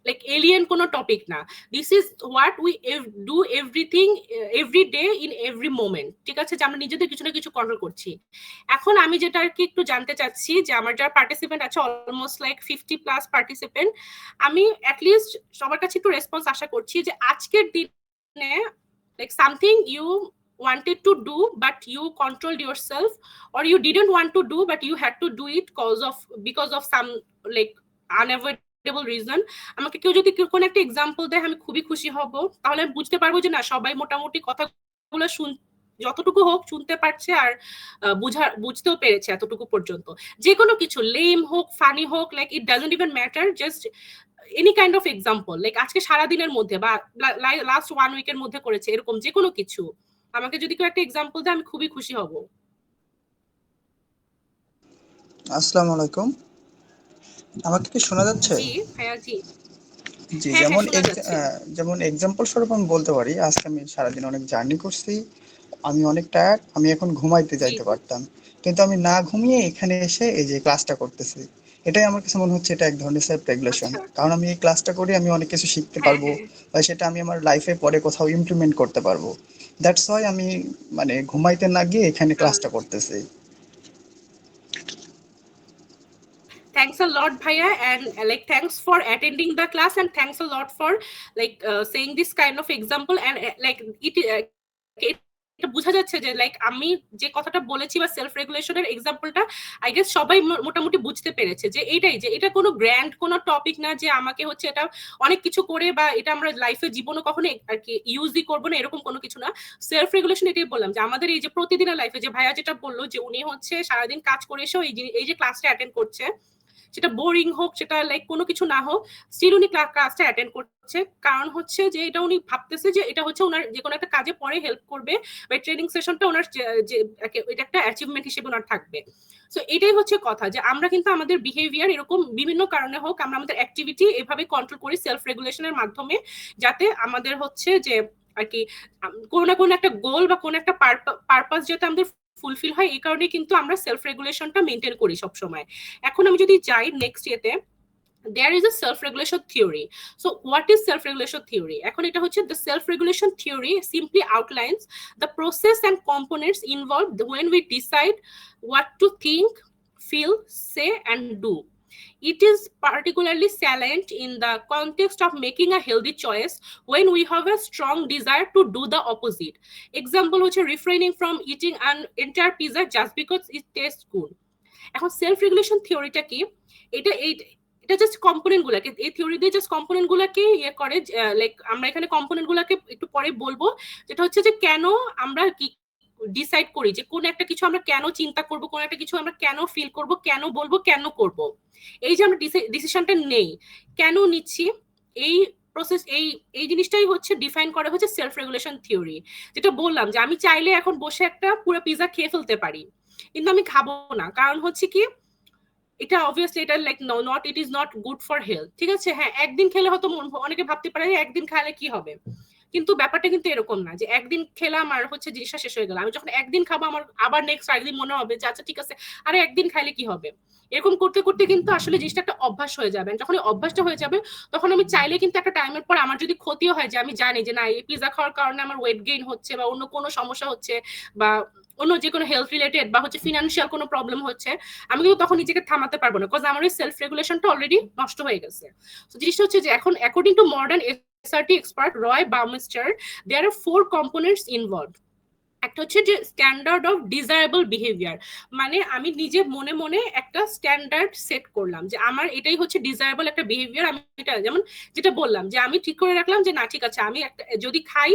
লাইক এলিয়েন কোনো টপিক না। This is what we do everything every day in every moment, ঠিক আছে, যে আমরা নিজেদের কিছু না কিছু কন্ট্রোল করছি। এখন আমি যেটা আর কি একটু জানতে চাচ্ছি যে আমার যারা পার্টিসিপেন্ট আছে অলমোস্ট লাইক 50+ পার্টিসিপেন্ট, আমি অ্যাটলিস্ট সবার কাছে একটু রেসপন্স আশা করছি যে আজকের দিনে like something you wanted to do but you controlled yourself, or you didn't want to do but you had to do it because of some like unavoidable reason। আমাকে কেউ যদি কোনো একটা এক্সাম্পল দেয় আমি খুবই খুশি হব, তাহলে আমি বুঝতে পারবো যে না সবাই মোটামুটি কথাগুলো যতটুকু হোক শুনতে পারছে আর বুঝতেও পেরেছে এতটুকু পর্যন্ত। যে কোনো কিছু লেম হোক ফানি হোক, like it doesn't even matter, just any kind of example, like আজকে সারাদিনের মধ্যে বা লাস্ট 1 উইকের মধ্যে করেছে এরকম যে কোনো কিছু আমাকে যদি কেউ একটা এক্সাম্পল দেয় আমি খুবই খুশি হব। আসসালামু আলাইকুম, আমাকে কি শোনা যাচ্ছে? জি ভাইয়া, জি জি, হ্যাঁ হ্যাঁ শোনা যাচ্ছে। যেমন এক্সাম্পল স্বরূপ আমি বলতে পারি, আজকে আমি সারাদিন অনেক জার্নি করছি, আমি অনেক টায়ার্ড, আমি এখন ঘুমাইতে জি যাইতে পারতাম, কিন্তু আমি না ঘুমিয়ে এখানে এসে এই যে ক্লাসটা করতেছি, এটাই আমার কাছে মনে হচ্ছে এটা এক ধরনের সেলফ রেগুলেশন। আচ্ছা কারণ আমি এই ক্লাসটা করে আমি অনেক কিছু শিখতে হ্যাঁ পারবো, হ্যাঁ বা সেটা আমি আমার লাইফে পরে কোথাও ইমপ্লিমেন্ট করতে পারবো। দ্যাটস ওয়াই আমি মানে ঘুমাইতে না গিয়ে এখানে ক্লাসটা করতেছি। thanks a lot bhaiya, and like thanks for attending the class, and thanks a lot for like saying this kind of example, and like এটা বোঝা যাচ্ছে যে লাইক আমি যে কথাটা বলেছি বা সেলফ রেগুলেশনের এক্সাম্পলটা আই গেস সবাই মোটামুটি বুঝতে পেরেছে যে এইটাই, যে এটা কোনো গ্র্যান্ড কোনো টপিক না যে আমাকে হচ্ছে এটা অনেক কিছু করে বা এটা আমরা লাইফে জীবনে কখনো আর কি ইউজই করবো না এরকম কোনো কিছু না। সেলফ রেগুলেশন এটাই বললাম যে আমাদের এই যে প্রতিদিনের লাইফে যে ভাইয়া যেটা বললো যে উনি হচ্ছে সারাদিন কাজ করে এসেও এই যে ক্লাসটা অ্যাটেন্ড করছে, সেটা বোরিং হোক সেটা লাইক কোনো কিছু না হোক, স্টিল উনি ক্লাসটা অ্যাটেন্ড করছে, কারণ হচ্ছে যে এটা উনি ভাবতেছে যে এটা হচ্ছে ওনার যে কোনো একটা কাজে পরে হেল্প করবে বা ট্রেনিং সেশনটা ওনার যে এটা একটা অ্যাচিভমেন্ট হিসেবে ওনার থাকবে। সো এটাই হচ্ছে কথা যে আমরা কিন্তু আমাদের বিহেভিয়ার এরকম বিভিন্ন কারণে হোক আমরা আমাদের অ্যাক্টিভিটি এভাবে কন্ট্রোল করি সেলফ রেগুলেশনের মাধ্যমে, যাতে আমাদের হচ্ছে যে আর কি কোনো না কোনো একটা গোল বা কোনো একটা পারপাস যাতে আমাদের ফুলফিল হয়, এই কারণে কিন্তু আমরা সেলফ রেগুলেশনটা মেনটেন করি সবসময়। এখন আমি যদি যাই নেক্সট ইয়েতে, there is a self-regulation theory. So what is self-regulation theory? এখন এটা হচ্ছে the self-regulation theory simply outlines the process and components involved when we decide what to think, feel, say and do. It is particularly salient in the context of making a healthy choice when we have a strong desire to do the opposite. Example হচ্ছে refraining from eating an entire pizza just because it tastes good. এখন self regulation থিওরিটা কি? এটা just component গুলাকে, এই theory দিয়ে just component গুলাকে ইয়ে করে, লাইক আমরা এখানে কম্পোনেন্ট গুলাকে একটু পরে বলবো, যেটা হচ্ছে যে কেন আমরা কি ডিসাইড করি যে কোন একটা কিছু আমরা কেন চিন্তা করব, কোন একটা কিছু আমরা কেন ফিল করব, কেন বলবো, কেন করব, এই যে আমরা ডিসিশনটা নেই কেন নিচ্ছি, এই প্রসেস এই জিনিসটাই হচ্ছে ডিফাইন করা হচ্ছে সেলফ রেগুলেশন থিওরি। যেটা বললাম যে আমি চাইলে এখন বসে একটা পুরো পিজা খেয়ে ফেলতে পারি, কিন্তু আমি খাবো না, কারণ হচ্ছে কি এটা অবভিয়াসলি এটা like not it is not good for health, ঠিক আছে। হ্যাঁ একদিন খেলে হয়তো অনেকে ভাবতে পারে একদিন খাইলে কি হবে, কিন্তু ব্যাপারটা কিন্তু এরকম না যে একদিন খেলাম আর হচ্ছে জিনিসটা শেষ হয়ে গেল। আমি যখন একদিন খাবো আমার আবার নেক্সট একদিন মনে হবে যে আচ্ছা ঠিক আছে আরে একদিন খাইলে কি হবে, এরকম করতে করতে কিন্তু আসলে জিনিসটা একটা অভ্যাস হয়ে যাবে। যখন এই অভ্যাসটা হয়ে যাবে তখন আমি চাইলে কিন্তু একটা টাইমের পর আমার যদি ক্ষতিও হয় যে আমি জানি যে না এই পিজা খাওয়ার কারণে আমার ওয়েট গেইন হচ্ছে বা অন্য কোনো সমস্যা হচ্ছে বা অন্য যে কোনো হেলথ রিলেটেড বা হচ্ছে ফিনান্সিয়াল কোনো প্রবলেম হচ্ছে, আমি কিন্তু তখন নিজেকে থামাতে পারবো না, বিকজ আমার ওই সেলফ রেগুলেশনটা অলরেডি নষ্ট হয়ে গেছে। তো জিনিসটা হচ্ছে যে এখন according to modern SRT expert Roy Baumeister, there are 4 components involved. একটা হচ্ছে যে স্ট্যান্ডার্ড অফ ডিজায়ারেবল বিহেভিয়ার, মানে আমি নিজে মনে মনে একটা স্ট্যান্ডার্ড সেট করলাম যে আমার এটাই হচ্ছে ডিজায়ারেবল একটা বিহেভিয়ার। আমি এটা যেমন যেটা বললাম যে আমি ঠিক করে রাখলাম যে না ঠিক আছে আমি একটা যদি খাই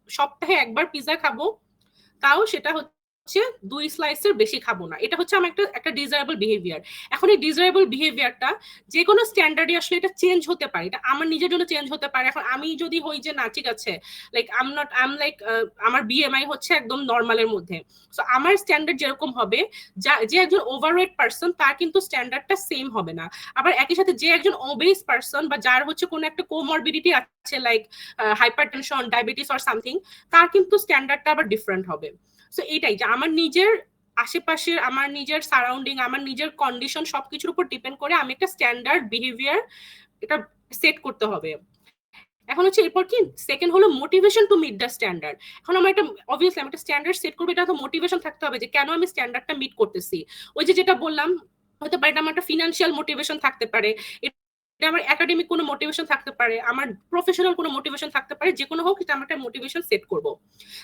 সপ্তাহে একবার পিজা খাবো, তাও সেটা হচ্ছে 2 স্লাইসের বেশি খাবো না, এটা হচ্ছে আমার একটা ডিজায়ারেবল বিহেভিয়ার। এখন এই ডিজায়ারেবল বিহেভিয়ারটা যে কোনো স্ট্যান্ডার্ডে আসলে এটা চেঞ্জ হতে পারে, এটা আমার নিজের জন্য চেঞ্জ হতে পারে। এখন আমি যদি হই যে না ঠিক আছে লাইক আই এম লাইক আমার BMI হচ্ছে একদম নর্মালের মধ্যে, সো আমার স্ট্যান্ডার্ড যেরকম হবে যে একজন ওভারওয়েট পারসন তার কিন্তু স্ট্যান্ডার্ডটা সেম হবে না। আবার একই সাথে যে একজন ওবেস পারসন বা যার হচ্ছে কোনো একটা কোমরবিডিটি আছে like hypertension, diabetes or something, তার কিন্তু স্ট্যান্ডার্ডটা আবার ডিফারেন্ট হবে। সো এইটাই যে আমার নিজের আশেপাশের আমার নিজের সারাউন্ডিং, আমার নিজের কন্ডিশন সবকিছুর উপর ডিপেন্ড করে আমি একটা স্ট্যান্ডার্ড বিহেভিয়ার এটা সেট করতে হবে। এখন হচ্ছে এরপর কি সেকেন্ড হলো motivation to meet the standard. এখন আমার একটা অবভিয়াসলি আমি একটা স্ট্যান্ডার্ড সেট করবো, এটা তো মোটিভেশন থাকতে হবে যে কেন আমি স্ট্যান্ডার্ডটা মিট করতেছি। ওই যে যেটা বললাম, হতে পারে এটা আমার একটা ফিনান্সিয়াল মোটিভেশন থাকতে পারে, এটা আমার একাডেমিক কোনো মোটিভেশন থাকতে পারে, আমার প্রফেশনাল কোনো মোটিভেশন থাকতে পারে, যে কোনো হোক এটা আমার একটা মোটিভেশন সেট করবো।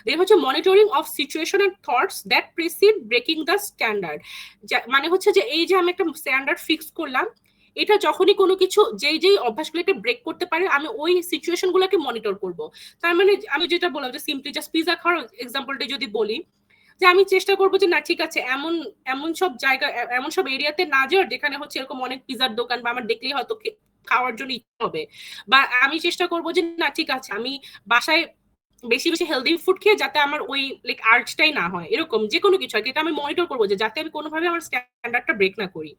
দেন হচ্ছে monitoring of situation and thoughts that precede breaking the standard. মানে হচ্ছে যে এই যে আমি একটা স্ট্যান্ডার্ড ফিক্স করলাম, এটা যখনই কোনো কিছু যেই অভ্যাসগুলোকে ব্রেক করতে পারে আমি ওই সিচুয়েশন গুলোকে মনিটর করব। তার মানে আমি যেটা বললাম যে সিম্পলি জাস্ট পিজা খাওয়ার এক্সাম্পলটা যদি বলি, যে আমি চেষ্টা করবো যে না ঠিক আছে এমন সব জায়গা, এমন সব এরিয়াতে না যাওয়ার যেখানে হচ্ছে এরকম অনেক পিজার দোকান বা আমার দেখলেই হয়তো খাওয়ার জন্য ইচ্ছা হবে। বা আমি চেষ্টা করবো যে না ঠিক আছে আমি বাসায় বেশি বেশি হেলদি ফুড খেয়ে যাতে আমার ওই লাইক আর্চটাই না হয়, এরকম যে কোনো কিছু এটা আমি মনিটর করবো যে যাতে আমি কোনোভাবে আমার স্ট্যান্ডার্ডটা ব্রেক না করি।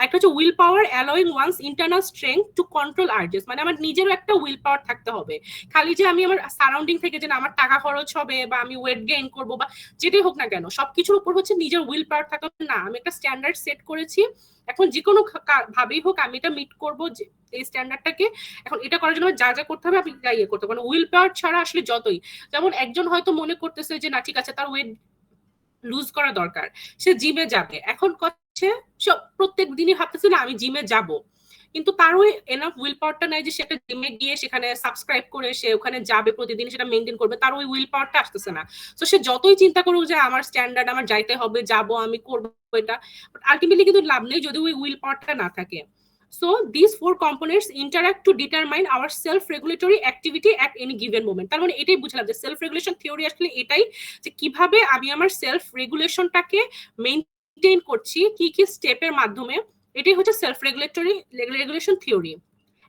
একটা হচ্ছে will power allowing one's internal strength to control urges. মানে আমার নিজেরও একটা উইল পাওয়ার থাকতে হবে, খালি যে আমি আমার সারাউন্ডিং থেকে যে আমার টাকা খরচ হবে বা আমি ওয়েট গেইন করবো বা যেটাই হোক না কেন সবকিছুর উপর হচ্ছে নিজের উইল পাওয়ার থাকতে হবে। না আমি একটা স্ট্যান্ডার্ড সেট করেছি, এখন যে কোনো ভাবেই হোক আমি এটা মিট করবো এই স্ট্যান্ডার্ডটাকে। এখন এটা করার জন্য যা যা করতে হবে আপনি ইয়ে করতে পারেন। উইল পাওয়ার ছাড়া আসলে যতই, যেমন একজন হয়তো মনে করতেছে যে না ঠিক আছে তার ওয়েট লুজ করা দরকার, সে জিমে যাবে, এখন হচ্ছে প্রত্যেক দিনই ভাবতেছে না আমি জিমে যাব, কিন্তু তার ওই এনাফ উইল পাওয়ারটা নাই যে সেটা জিমে গিয়ে সেখানে সাবস্ক্রাইব করে সে ওখানে যাবে প্রতিদিন, সেটা মেনটেন করবে, তার ওই উইল পাওয়ারটা আসতেছে না। তো সে যতই চিন্তা করুক যে আমার স্ট্যান্ডার্ড আমার যাইতে হবে, যাব আমি করবো এটা, বাট আলটিমেটলি কিন্তু লাভ নেই যদি ওই উইল পাওয়ারটা না থাকে। So these four components interact to determine our self-regulatory activity at any given moment. তার মানে এটাই বুঝলাম যে সেলফ রেগুলেশন থিওরি আসলে এটাই, যে কিভাবে আমি আমার সেলফ রেগুলেশনটাকে মেইনটেইন করছি কি কি স্টেপের মাধ্যমে, এটাই হচ্ছে সেলফ রেগুলেশন থিওরি।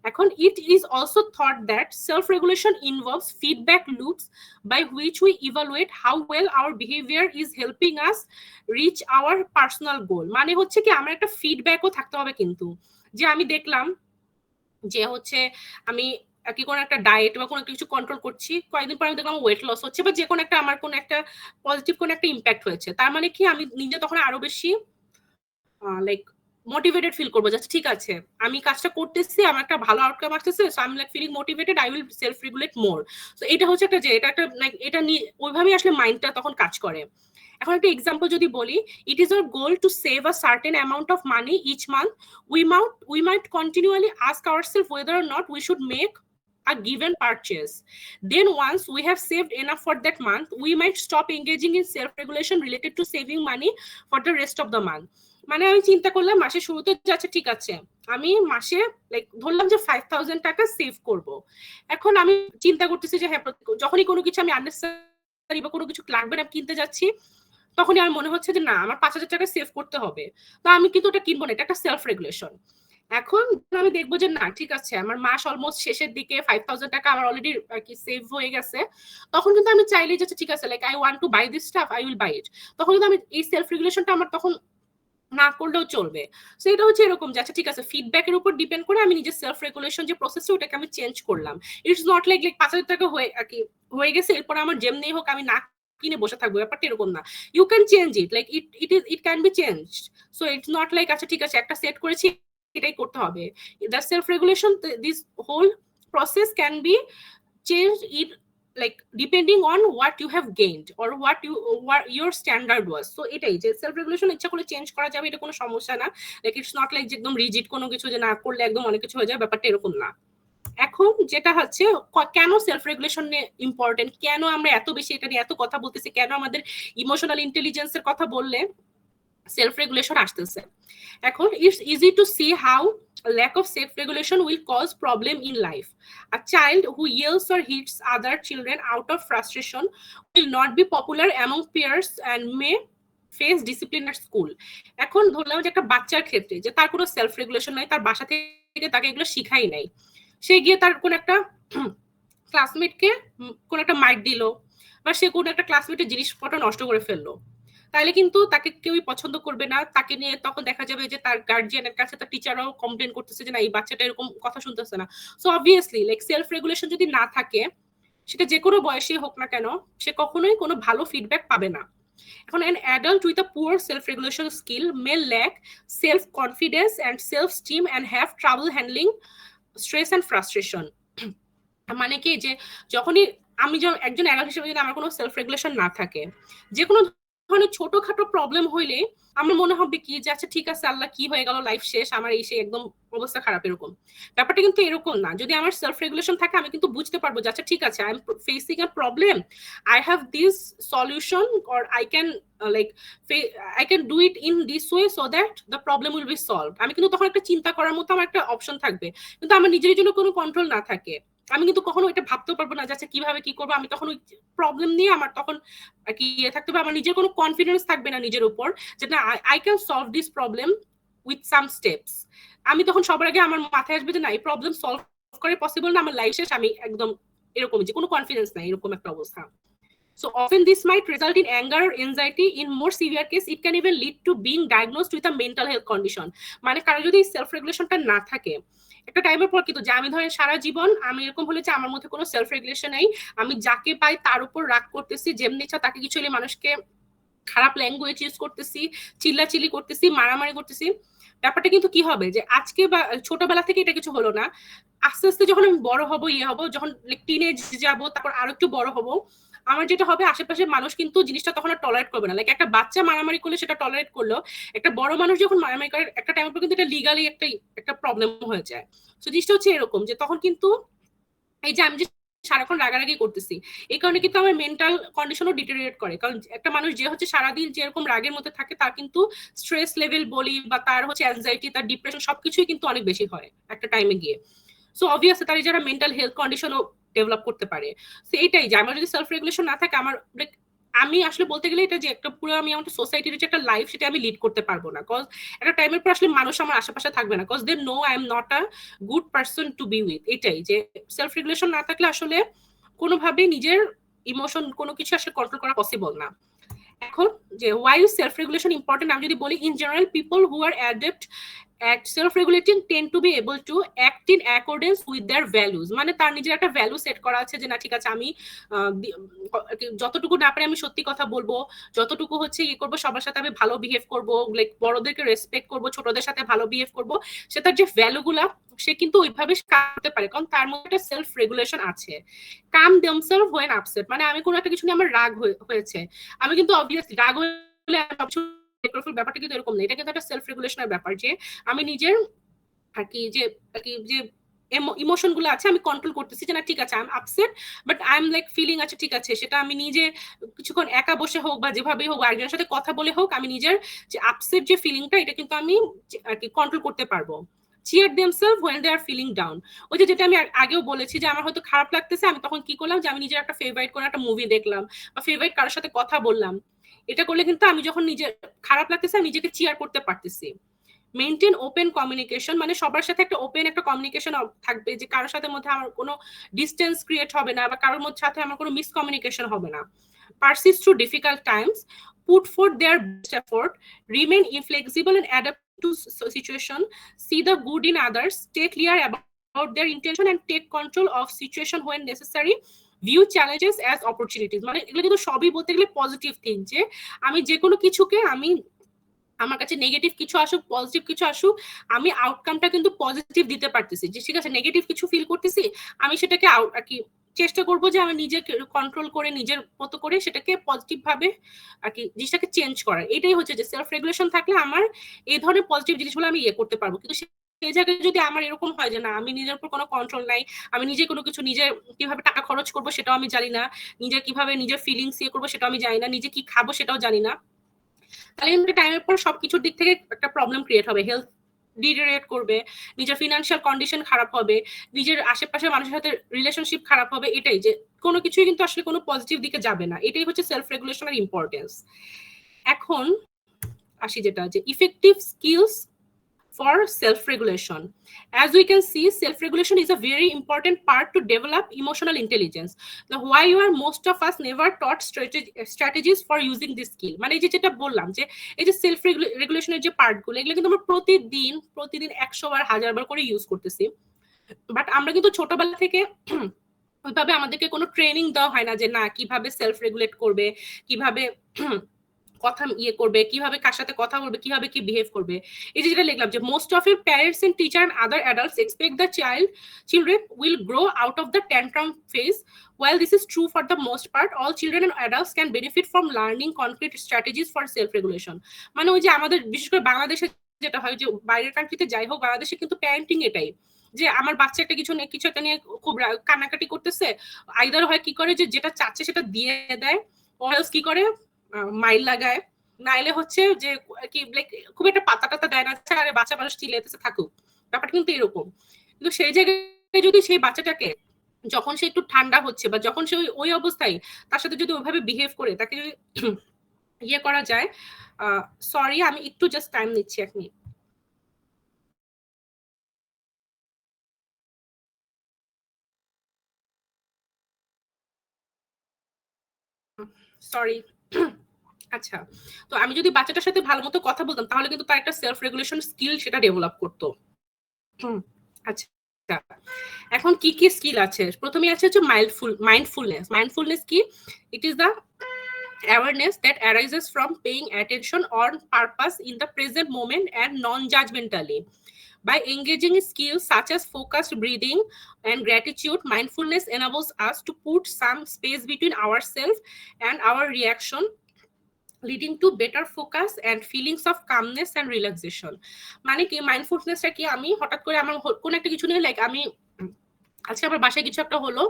এখন it is also thought that self-regulation involves feedback loops by which we evaluate how well our behavior is helping us reach our personal goal. মানে হচ্ছে কি আমার একটা ফিডব্যাকও থাকতে হবে, কিন্তু যে আমি দেখলাম যে হচ্ছে আমি কি কোনো একটা ডায়েট বা কোনো কিছু কন্ট্রোল করছি, কয়েকদিন পর আমি দেখলাম ওয়েট লস হচ্ছে বা যে কোনো একটা আমার কোনো একটা পজিটিভ কোনো একটা ইম্প্যাক্ট হয়েছে, তার মানে কি আমি নিজে তখন আরো বেশি লাইক মোটিভেটেড ফিল করবো, জাস্ট ঠিক আছে আমি কাজটা করতেছি, আমার একটা ভালো আউটকাম আসতেছে, so I am like feeling motivated, I will self regulate more. So এটা হচ্ছে একটা যে এটা একটা লাইক এটা ওইভাবেই আসলে মাইন্ডটা তখন কাজ করে। এখন একটা এক্সাম্পল যদি বলি, it is our goal to save a certain amount of money each month, we might continually ask ourselves whether or not we should make a given purchase. Then once we have saved enough for that month, we might stop engaging in self-regulation related to saving money for the rest of the month. মানে আমি চিন্তা করলাম মাসের শুরুতে যাচ্ছে ঠিক আছে আমি মাসে লাইক ধরলাম যে 5,000 টাকা সেভ করব। এখন আমি চিন্তা করতেছি যে হ্যাঁ যখনই কোনো কিছু আমি আননেসেসারি বা কোনো কিছু লাগবে না কিনতে যাচ্ছি, তখনই আমার মনে হচ্ছে যে না আমার 5,000 টাকা সেভ করতে হবে, তো আমি কিন্তু ওটা কিনবো না, এটা একটা সেলফ রেগুলেশন। এখন আমি দেখবো যে না ঠিক আছে আমার মাস অলমোস্ট শেষের দিকে 5,000 টাকা আমার অলরেডি আর কি সেভ হয়ে গেছে, তখন কিন্তু আমি চাইলে যে ঠিক আছে like I want to buy this stuff, I will buy it, তখন কিন্তু আমি এই সেলফ রেগুলেশনটা আমার তখন না করলেও চলবে। সো এটা হচ্ছে এরকম যে আচ্ছা ঠিক আছে ফিডব্যাকের উপর ডিপেন্ড করে আমি নিজের সেলফ রেগুলেশন যে প্রসেসটা ওটাকে আমি চেঞ্জ করলাম। ইটস নট লাইক 5,000 টাকা হয়ে আর কি হয়ে গেছে এরপর আমার যেমনি হোক আমি না কিনে বসে থাকবো, ব্যাপারটা এরকম না। You can change it, like it can be changed. So it's not like আচ্ছা ঠিক আছে একটা সেট করেছি এটাই করতে হবে। The self regulation this whole process can be changed it like depending on what you have gained or what your standard was. So এটাই যে সেলফ রেগুলেশন ইচ্ছা করলে চেঞ্জ করা যাবে, এটা কোনো সমস্যা না। লাইক ইটস নট লাইক যে একদম রিজিড কোনো কিছু যে না করলে একদম অনেক কিছু হয়ে যায়, ব্যাপারটা এরকম না। এখন যেটা হচ্ছে কেন সেলফ রেগুলেশন ইম্পর্টেন্ট, কেন আমরা এত বেশি এটা নিয়ে এত কথা বলতেছি, কেন আমাদের ইমোশনাল ইন্টেলিজেন্সের কথা বললে সেলফ রেগুলেশন আসতেছে। এখন it's easy to C how lack of self-regulation will cause problem in life. A child who yells or hits other children out of frustration will not be popular among peers and may face discipline at school. এখন ধরলাম যে একটা বাচ্চার ক্ষেত্রে যে তার কোনো self regulation নাই, তার বাসা থেকে তাকে এগুলো শিখাই নাই, সে গিয়ে তার কোন একটা ক্লাসমেটকে কোন একটা মাইট দিল বা সে কোন একটা ক্লাসমেটের জিনিসপত্র নষ্ট করে ফেললো, তাহলে কিন্তু তাকে কেউই পছন্দ করবে না, তাকে নিয়ে তখন দেখা যাবে যে তার গার্জিয়ানের কাছে তার টিচাররাও কমপ্লেন করতেছে যে না এই বাচ্চাটা এরকম কথা শুনতেছে না। So obviously like self regulation যদি না থাকে সেটা যে কোনো বয়সে হোক না কেন সে কখনোই কোনো ভালো ফিডব্যাক পাবে না। এখন an adult with a poor self-regulation skill may lack self-confidence and self-esteem and have trouble handling stress and frustration. মানে কি যে যখনই আমি একজন অ্যাডাল্ট হিসেবে যদি আমার কোনো সেলফ রেগুলেশন না থাকে, যে কোনো ধরনের ছোটখাটো প্রবলেম হইলে আমার মনে হবে কি যে আচ্ছা ঠিক আছে আল্লাহ কি হয়ে গেল, লাইফ শেষ, আমার এই সেই একদম অবস্থা খারাপ, এরকম ব্যাপারটা কিন্তু এরকম না। যদি আমার সেলফ রেগুলেশন থাকে আমি কিন্তু বুঝতে পারবো যে আচ্ছা ঠিক আছে, I M facing a problem, I have this solution or I can I can do it in this way so that the problem will be solved. আমি কিন্তু তখন একটা চিন্তা করার মতো আমার একটা অপশন থাকবে, কিন্তু আমার নিজের জন্য কোনো কন্ট্রোল না থাকে আমি কিন্তু কখনো এটা ভাবতেও পারবো না যে আচ্ছা কিভাবে কি করবো। আমি তখন ওই প্রবলেম নিয়ে আমার তখন কি থাকতে হবে, আমার নিজের কোনো কনফিডেন্স থাকবে না নিজের উপর যে না I can solve this problem with some steps. আমি তখন সবার আগে আমার মাথায় আসবে যে না এই প্রবলেম সলভ করে পসিবল না, আমার লাইফ শেষ, আমি একদম এরকম যে কোনো কনফিডেন্স নাই, এরকম একটা অবস্থা। So often this might result in anger or anxiety. In more severe case, it can even lead to being diagnosed with a mental health condition. মানে কারো যদি সেলফ রেগুলেশনটা না থাকে একটা টাইমের পর কিন্তু যে আমি ধরেন সারা জীবন আমি এরকম হলে যে আমার মধ্যে কোনো সেলফ রেগুলেশন নেই, আমি যাকে পাই তার উপর রাগ করতেছি, যেমনি ইচ্ছা তাকে কিছু হলে মানুষকে খারাপ ল্যাঙ্গুয়েজ ইউজ করতেছি, চিল্লাচিল্লি করতেছি, মারামারি করতেছি, ব্যাপারটা কিন্তু কি হবে যে আজকে বা ছোটবেলা থেকে এটা কিছু হলো না, আস্তে আস্তে যখন আমি বড় হব হব যখন টিনেজ যাব তারপর আরো একটু বড় হব, আমার যেটা হবে আশেপাশে মানুষ কিন্তু জিনিসটা তখন আর টলারেট করবে না। লাইক একটা বাচ্চা মারামারি করলে সেটা টলারেট করলো, একটা বড় মানুষ যখন মারামারি করে একটা টাইমের পর কিন্তু এটা লিগালি একটা প্রবলেম হয়ে যায়। তো জিনিসটা হচ্ছে এরকম যে তখন কিন্তু এই যে আমি যে সারাক্ষণ রাগারাগি করতেছি এই কারণে কিন্তু আমার মেন্টাল কন্ডিশনও ডিটেরিয়েট করে। কারণ একটা মানুষ যে হচ্ছে সারাদিন যেরকম রাগের মধ্যে থাকে তার কিন্তু স্ট্রেস লেভেল বলি বা তার হচ্ছে অ্যাংজাইটি, তার ডিপ্রেশন সবকিছুই কিন্তু অনেক বেশি হয় একটা টাইমে গিয়ে। সো অবভিয়াসলি তার যারা মেন্টাল হেলথ কন্ডিশনও ডেভেলপ করতে পারে। তো এইটাই যে আমার যদি সেলফ রেগুলেশন না থাকে আমার আমি আসলে বলতে গেলে এটা যে একটা পুরো আমি আমার সোসাইটির যে একটা লাইফ সেটা আমি লিড করতে পারবো না। কজ একটা টাইমের পর আসলে মানুষ আমার আশেপাশে থাকবে না, cause they know I am not a good person to be with. এটাই যে সেলফ রেগুলেশন না থাকলে আসলে কোনোভাবেই নিজের ইমোশন কোনো কিছু আসলে কন্ট্রোল করা পসিবল না। এখন যে why is self regulation important আমি যদি বলি, in general people who are adept at self-regulating tend to be able to act in accordance with their values. মানে তার নিজের একটা ভ্যালু সেট করা আছে যে না ঠিক আছে আমি যতটুকু না পারি আমি সত্যি কথা বলবো, যতটুকু হচ্ছে ইয়ে করবো সবার সাথে আমি ভালো বিহেভ করবো, লাইক বড়দেরকে রেসপেক্ট করবো, ছোটদের সাথে ভালো বিহেভ করবো, সে তার যে ভ্যালুগুলা সে কিন্তু ওইভাবে করতে পারে কারণ তার মধ্যে একটা সেলফ রেগুলেশন আছে। কাম দেমসেলফ হোয়েন আপসেট মানে আমি কোনো একটা কিছু নিয়ে আমার রাগ হয়েছে, আমি কিন্তু অবভিয়াসলি রাগ হলে ব্যাপারটা কিন্তু এরকম না, এটা কিন্তু একটা সেলফ রেগুলেশনের ব্যাপার যে আমি নিজের আর কি যে ইমোশন গুলো আছে আমি কন্ট্রোল করতেছি যে না ঠিক আছে I am upset but I am like feeling আছে ঠিক আছে, সেটা আমি নিজে কিছুক্ষণ একা বসে হোক বা যেভাবেই হোক একজনের সাথে কথা বলে হোক আমি নিজের যে আপসেট যে ফিলিংটা এটা কিন্তু আমি আর কি কন্ট্রোল করতে পারবো। cheer themselves when they are feeling down, ওই যেটা আমি আগেও বলেছি যে আমার হয়তো খারাপ লাগতেছে আমি তখন কি করলাম যে আমি নিজের একটা ফেভারিট কোনো একটা মুভি দেখলাম বা ফেভারিট কারোর সাথে কথা বললাম, এটা করলে কিন্তু আমি যখন নিজে খারাপ লাগতেছে আমি নিজেকে চিয়ার করতে পারতেছি। মেইনটেইন ওপেন কমিউনিকেশন মানে সবার সাথে একটা ওপেন একটা কমিউনিকেশন থাকবে যে কারোর সাথে মধ্যে আমার কোনো ডিস্টেন্স ক্রিয়েট হবে না বা কারোর মধ্যে সাথে আমার কোনো মিসকমিউনিকেশন হবে না। Persist through difficult Times, put forth their best effort, remain inflexible and adapt to situation, see the good in others, stay clear about their intention and take control of situation when necessary, view challenges as opportunities। মানে এগুলো কিন্তু সবই বলতে গেলে positive thing যে আমি যে কোনো কিছুকে আমি আমার কাছে নেগেটিভ কিছু আসুক পজিটিভ কিছু আসুক আমি আউটকামটা কিন্তু পজিটিভ দিতে পারতেছি, যে ঠিক আছে নেগেটিভ কিছু ফিল করতেছি আমি সেটাকে আর কি চেষ্টা করবো যে আমি নিজেকে কন্ট্রোল করে নিজের মতো করে সেটাকে পজিটিভ ভাবে আর কি জিনিসটাকে চেঞ্জ করার। এটাই হচ্ছে যে সেলফ রেগুলেশন থাকলে আমার এই ধরনের পজিটিভ জিনিসগুলো আমি ইয়ে করতে পারবো। কিন্তু সেই জায়গায় যদি আমার এরকম হয় যে না আমি নিজের উপর কোনো কন্ট্রোল নাই, আমি নিজে কোনো কিছু নিজে কিভাবে টাকা খরচ করবো সেটাও আমি জানি না, নিজে কিভাবে নিজের ফিলিংস ইয়ে করবো সেটাও আমি জানি না, নিজে কি খাবো সেটাও জানি না, তাহলে টাইমের পর সবকিছুর দিক থেকে একটা প্রবলেম ক্রিয়েট হবে, হেলথ ডিটেরিয়েট করবে, নিজের ফিনান্সিয়াল কন্ডিশন খারাপ হবে, নিজের আশেপাশের মানুষের সাথে রিলেশনশিপ খারাপ হবে। এটাই যে কোনো কিছুই কিন্তু আসলে কোনো পজিটিভ দিকে যাবে না, এটাই হচ্ছে সেলফ রেগুলেশনের ইম্পর্টেন্স। এখন আসি যেটা যে effective skills for self-regulation. As we can see, self-regulation is a very important part to develop emotional intelligence. Now, why are most of us never taught strategies for using this skill? মানে এই যে যেটা বললাম যে এই যে self রেগুলেশনের যে পার্টগুলো এগুলো কিন্তু আমরা প্রতিদিন 100 বার 1000 বার করে ইউজ করতেছি, বাট আমরা কিন্তু ছোটবেলা থেকে ওইভাবে আমাদেরকে কোনো ট্রেনিং দেওয়া হয় না যে না কিভাবে সেলফ রেগুলেট করবে, কিভাবে কথা করবে, কিভাবে কার সাথে কথা বলবে, কিভাবে কি বিহেভ করবে। এই যে যেটা লিখলাম যে most of your parents and teacher and other adults expect the children will grow out of the tantrum phase. While this is true for the most part, all children and adults can benefit from learning concrete strategies for self-regulation. মানে ওই যে আমাদের বিশেষ করে বাংলাদেশে যেটা হয় যে বাইরের কান্ট্রিতে যাই হোক, বাংলাদেশে কিন্তু প্যারেন্টিং এটাই যে আমার বাচ্চা একটা কিছু একটা নিয়ে খুব কান্নাকাটি করতেছে, আইদার হয় কি করে যে যেটা চাচ্ছে সেটা দিয়ে দেয়, or else কি করে মাইল লাগায়, নাইলে হচ্ছে যে কি লাইক খুব একটা পাতা টাতা দেয় না, আরে বাচ্চা মানুষ চিল্লাইতেছে থাকুক, ব্যাপারটা কিন্তু এরকম। কিন্তু সেই জায়গায় যদি সেই বাচ্চাটাকে যখন সে একটু ঠান্ডা হচ্ছে বা যখন সে ওই অবস্থায় তার সাথে যদি ওইভাবে বিহেভ করে তাকে যদি ইয়ে করা যায়, সরি আমি একটু জাস্ট টাইম নিচ্ছি 1 মিনিট। সরি। আচ্ছা, তো আমি যদি বাচ্চাটার সাথে ভালো মতো কথা বলতাম তাহলে কিন্তু তার একটা সেলফ রেগুলেশন স্কিল সেটা ডেভেলপ করতো। আচ্ছা, এখন কি কি স্কিল আছে? প্রথমে আছে হচ্ছে মাইন্ডফুলনেস। মাইন্ডফুলনেস কি? It is the awareness that arises from paying attention on purpose in the present moment and non-judgmentally. By engaging in skills such as focused breathing and gratitude, mindfulness enables us to put some space between ourselves and our reaction, leading to better focus and feelings of calmness and relaxation. মানে কি মাইন্ডফুলনেসটা কি? আমি হঠাৎ করে আমার কোন একটা কিছু নিয়ে লাইক আমি আজকে আমার বাসায় কিছু একটা হলো,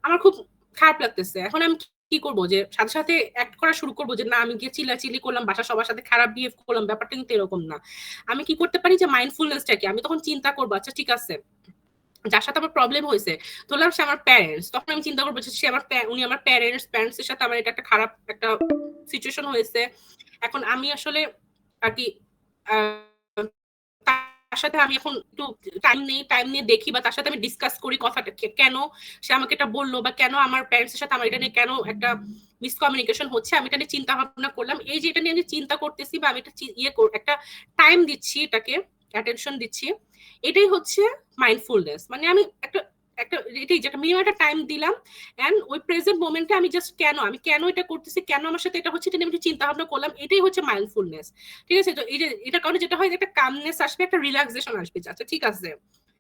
আমার খুব খারাপ লাগতেছে, এখন আমি কি করবো যে সাথে সাথে অ্যাক্ট করা শুরু করবো যে না আমি গিয়ে চিল্লাচিল্লি করলাম, বাসা সবার সাথে খারাপ বিহেভ করলাম, ব্যাপারটা কিন্তু এরকম না। আমি কি করতে পারি যে মাইন্ডফুলনেসটা কি, আমি তখন চিন্তা করবো আচ্ছা ঠিক আছে যার সাথে আমার প্রবলেম হয়েছে ধরলাম সে আমার প্যারেন্টস, তখন আমি চিন্তা করবো যে সে আমার উনি আমার প্যারেন্টস এর সাথে আমার এটা একটা খারাপ একটা সিচুয়েশন হয়েছে, এখন আমি আসলে আর কি তার সাথে আমি এখন একটু টাইম নিয়ে দেখি বা তার সাথে আমি ডিসকাস করি কথাটা কেন সে আমাকে এটা বললো বা কেন আমার প্যারেন্টস এর সাথে আমার এটা নিয়ে কেন একটা মিসকমিউনিকেশন হচ্ছে, আমি এটা নিয়ে চিন্তা ভাবনা করলাম। এই যে এটা নিয়ে আমি চিন্তা করতেছি বা আমি এটা একটা টাইম দিচ্ছি, এটাকে অ্যাটেনশন দিচ্ছি, এটাই হচ্ছে মাইন্ডফুলনেস। মানে আমি একটা এটাই যেটা মিনিমাম একটা টাইম দিলাম এন্ড ওই প্রেজেন্ট মোমেন্টে আমি জাস্ট আমি কেন এটা করতেছি, কেন আমার সাথে এটা হচ্ছে, এটা নিয়ে আমি চিন্তা ভাবনা করলাম, এটাই হচ্ছে মাইন্ডফুলনেস। ঠিক আছে, তো এই যে এটার কারণে যেটা হয় একটা কামনেস আসবে, একটা রিল্যাক্সেশন আসবে। আচ্ছা ঠিক আছে,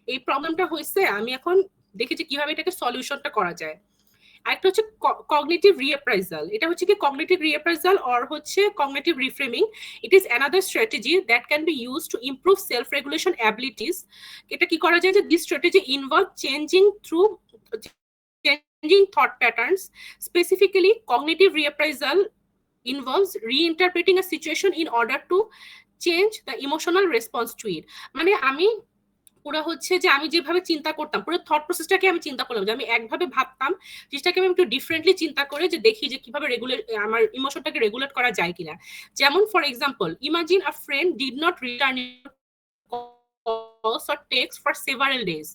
এই প্রবলেমটা হয়েছে, আমি এখন দেখেছি কিভাবে এটাকে সলিউশনটা করা যায়। আরেকটা হচ্ছে কগনিটিভ রিঅ্যাপ্রাইজাল। এটা হচ্ছে কি কগনিটিভ রিঅ্যাপ্রাইজাল অর হচ্ছে cognitive reframing. It is another strategy that can be used to improve self regulation abilities. এটা কি করা যায় যে this strategy involve changing thought patterns. Specifically, cognitive reappraisal involves reinterpreting a situation in order to change the emotional response to it. মানে আমি পুরো হচ্ছে যে আমি যেভাবে চিন্তা করতাম, পুরো থট প্রসেসটাকে আমি চিন্তা করলাম যে আমি একভাবে ভাবতাম, জিনিসটাকে আমি একটু ডিফারেন্টলি চিন্তা করে যে দেখি যে কিভাবে আমার ইমোশনটাকে রেগুলেট করা যায় কিনা। যেমন for example, imagine a friend did not return calls or texts for several days.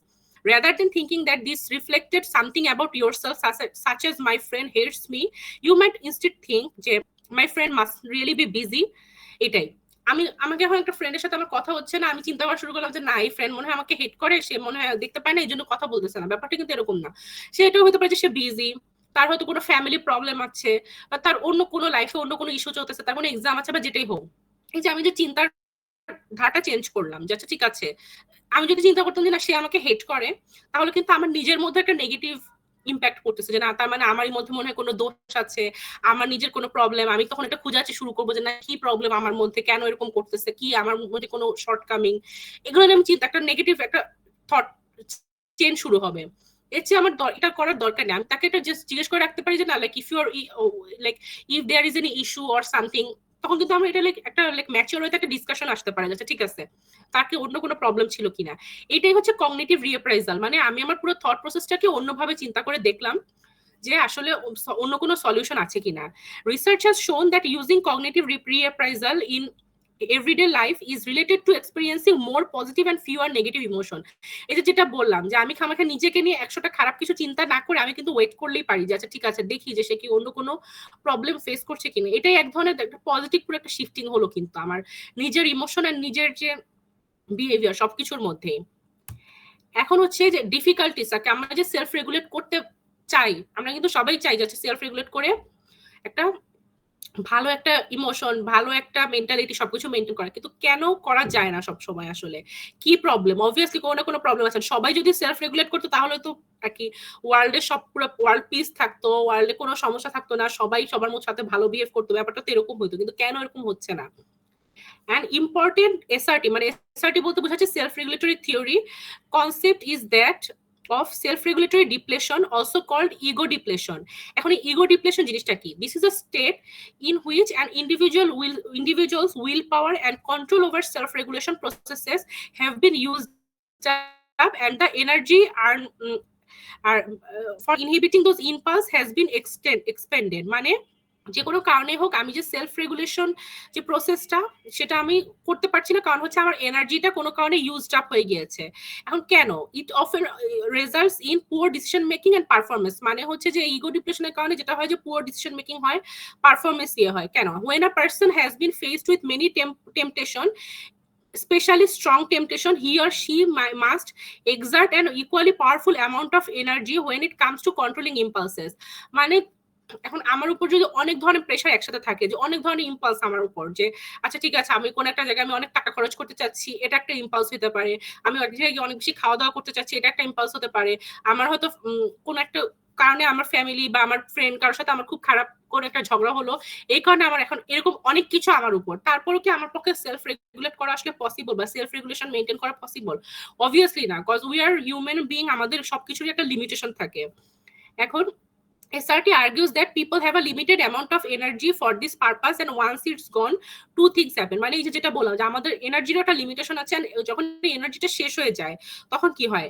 Rather than thinking that this reflected something about yourself, such as my friend hates me, you might instead think যে my friend must really be busy. এটাই আমাকে এখন একটা ফ্রেন্ডের সাথে আমার কথা হচ্ছে না, আমি চিন্তা করা শুরু করলাম যে না এই ফ্রেন্ড মনে হয় আমাকে হেট করে, সে মনে হয় দেখতে পায় না এই জন্য কথা বলতেছে না। ব্যাপারটা কিন্তু এরকম না, সে এটাও হতে পারে যে সে বিজি, তার হয়তো কোনো ফ্যামিলি প্রবলেম আছে বা তার অন্য কোনো লাইফে অন্য কোনো ইস্যু চলতেছে, তার কোনো এক্সাম আছে বা যেটাই হোক। এই যে আমি যে চিন্তার ধারাটা চেঞ্জ করলাম যে আচ্ছা ঠিক আছে, আমি যদি চিন্তা করতাম যে না সে আমাকে হেট করে, তাহলে কিন্তু আমার নিজের মধ্যে একটা নেগেটিভ ইম্প্যাক্ট করতেছে যে না তার মানে আমার মধ্যে মনে হয় কোনো দোষ আছে, আমার নিজের কোনো প্রবলেম, আমি তখন এটা খুঁজাতে শুরু করবো যে না কি প্রবলেম আমার মধ্যে, কেন এরকম করতেছে, কি আমার মধ্যে কোনো শর্টকামিং, এগুলো নিয়ে আমি চিন্তা একটা নেগেটিভ একটা থট চেঞ্জ শুরু হবে। এর চেয়ে আমার এটা করার দরকার নেই, আমি তাকে এটা জাস্ট জিজ্ঞেস করে রাখতে পারি যে না like if you are like if there is any issue or something, তখন কিন্তু আমরা এটা লাইক একটা লাইক ম্যাচিওর হয়ে একটা ডিসকাশন আসতে পারে যাচ্ছে ঠিক আছে তাকে অন্য কোনো প্রবলেম ছিল কিনা। এটাই হচ্ছে কগনিটিভ রিঅ্যাপ্রাইজাল। মানে আমি আমার পুরো থট প্রসেসটাকে অন্যভাবে চিন্তা করে দেখলাম যে আসলে অন্য কোনো সলিউশন আছে কিনা। Research has shown that using cognitive reappraisal in everyday life is related to experiencing more positive and fewer negative emotion. এই যে যেটা বললাম যে আমি খামাখা নিজেকে নিয়ে 100টা খারাপ কিছু চিন্তা না করে আমি কিন্তু ওয়েট করলেই পারি যে আচ্ছা ঠিক আছে দেখি যে সে কি অন্য কোনো প্রবলেম ফেস করছে কিনা। এটাই এক ধরনের একটা পজিটিভ পুরো একটা শিফটিং হলো কিন্তু আমার নিজের ইমোশন আর নিজের যে বিহেভিয়ার সবকিছুর মধ্যেই। এখন হচ্ছে যে ডিফিকাল্টিস আছে, আমরা যে সেলফ রেগুলেট করতে চাই, আমরা কিন্তু সবাই চাই যে সেলফ রেগুলেট করে একটা ভালো একটা ইমোশন, ভালো একটা মেন্টালিটি সবকিছু মেনটেন করা, কিন্তু কেন করা যায় না সব সময়? আসলে কি প্রবলেম? অবভিয়াসলি কোনো না কোনো প্রবলেম আছে। সবাই যদি সেলফ রেগুলেট করতো তাহলে তো আর কি ওয়ার্ল্ডের সব পুরো ওয়ার্ল্ড পিস থাকতো, ওয়ার্ল্ডে কোনো সমস্যা থাকতো না, সবাই সবার সাথে ভালো বিহেভ করতো, ব্যাপারটা তো এরকম হইতো। কিন্তু কেন এরকম হচ্ছে না? অ্যান্ড ইম্পর্টেন্ট এসআরটি, মানে এসআরটি বলতে বোঝাচ্ছে self regulatory theory concept is that of self-regulatory depletion, also called ego depletion. এখন ego depletion জিনিসটা কি? This is a state in which an individual's willpower and control over self-regulation processes have been used up, and the energy for inhibiting those impulse has been expended. মানে যে কোনো কারণে হোক আমি যে সেলফ রেগুলেশন যে প্রসেসটা সেটা আমি করতে পারছি না, কারণ হচ্ছে আমার এনার্জিটা কোনো কারণে ইউজড আপ হয়ে গিয়েছে। এখন কেন? It often results in poor decision making and performance, মানে হচ্ছে যে ইগো ডিপ্রেশনের কারণে যেটা হয় যে পুয়ার ডিসিশন মেকিং হয়, পারফরমেন্স ইয়ে হয়। কেন? when a person has been faced with many temptation, especially strong temptation, he or she must exert an equally powerful amount of energy when it comes to controlling impulses. মানে এখন আমার উপর যদি অনেক ধরনের প্রেশার একসাথে থাকে, যে অনেক ধরনের ইম্পালস আমার উপর, যে আচ্ছা ঠিক আছে আমি কোন একটা জায়গায় আমি অনেক টাকা খরচ করতে চাচ্ছি, এটা একটা ইম্পালস হতে পারে। আমি এক জায়গায় অনেক বেশি খাওয়া দাওয়া করতে চাচ্ছি, এটা একটা ইম্পালস হতে পারে। আমার হয়তো কোন একটা কারণে আমার ফ্যামিলি বা আমার ফ্রেন্ড কারোর সাথে আমার খুব খারাপ কোন একটা ঝগড়া হলো, এই কারণে আমার এখন এরকম অনেক কিছু আমার উপর। তারপরেও কি আমার পক্ষে সেলফ রেগুলেট করা আসলে পসিবল বা সেলফ রেগুলেশন মেনটেন করা পসিবল? অবভিয়াসলি না, cause we are human being, আমাদের সবকিছুরই একটা লিমিটেশন থাকে। এখন SRT argues that people have a limited amount of energy for this purpose, and once it's gone, two things happen. মানে এই যে যেটা বললাম যে আমাদের এনার্জির একটা লিমিটেশন আছে, যখন এনার্জিটা শেষ হয়ে যায় তখন কি হয়?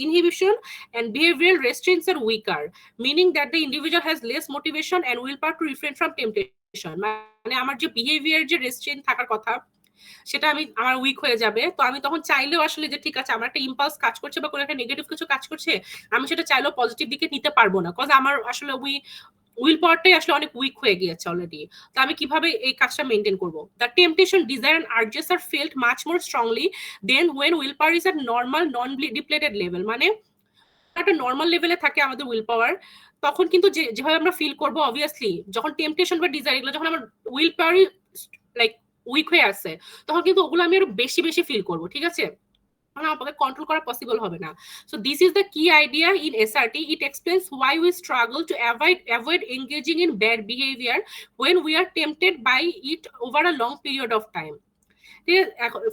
inhibition and behavioral restraints are weaker, meaning that the individual has less motivation and willpower to refrain from temptation. মানে আমার যে বিহেভিয়ার যে রেস্ট্রেইন থাকার কথা সেটা আমার উইক হয়ে যাবে। তো আমি তখন চাইলেও আসলে যে ঠিক আছে আমার একটা ইম্পালস কাজ করছে বা কোনো একটা নেগেটিভ কিছু কাজ করছে, আমি সেটা চাইলেও পজিটিভ দিকে নিতে পারবো না, কজ আমার আসলে উইল পাওয়ারটাই আসলে অনেক উইক হয়ে গিয়েছে অলরেডি। তো আমি কিভাবে এই কাজটা মেনটেন করবো? The temptation, desire and urges are felt much more strongly than when will power is at normal non depleted level. মানে একটা নর্মাল লেভেলে থাকে আমাদের উইল পাওয়ার, তখন কিন্তু যেভাবে আমরা ফিল করবো, অবভিয়াসলি যখন টেম্পটেশন বা ডিজায়ার এগুলো যখন আমার উইল পাওয়ারই লাইক উইক হয়ে আছে, তখন কিন্তু ওগুলো আমি আরো বেশি বেশি ফিল করবো। ঠিক আছে, আমাকে কন্ট্রোল করা পসিবল হবে না। সো দিস ইজ দ্য কি idea in SRT. It explains why we struggle to avoid engaging in bad behaviour when we are tempted by it over a long period of time.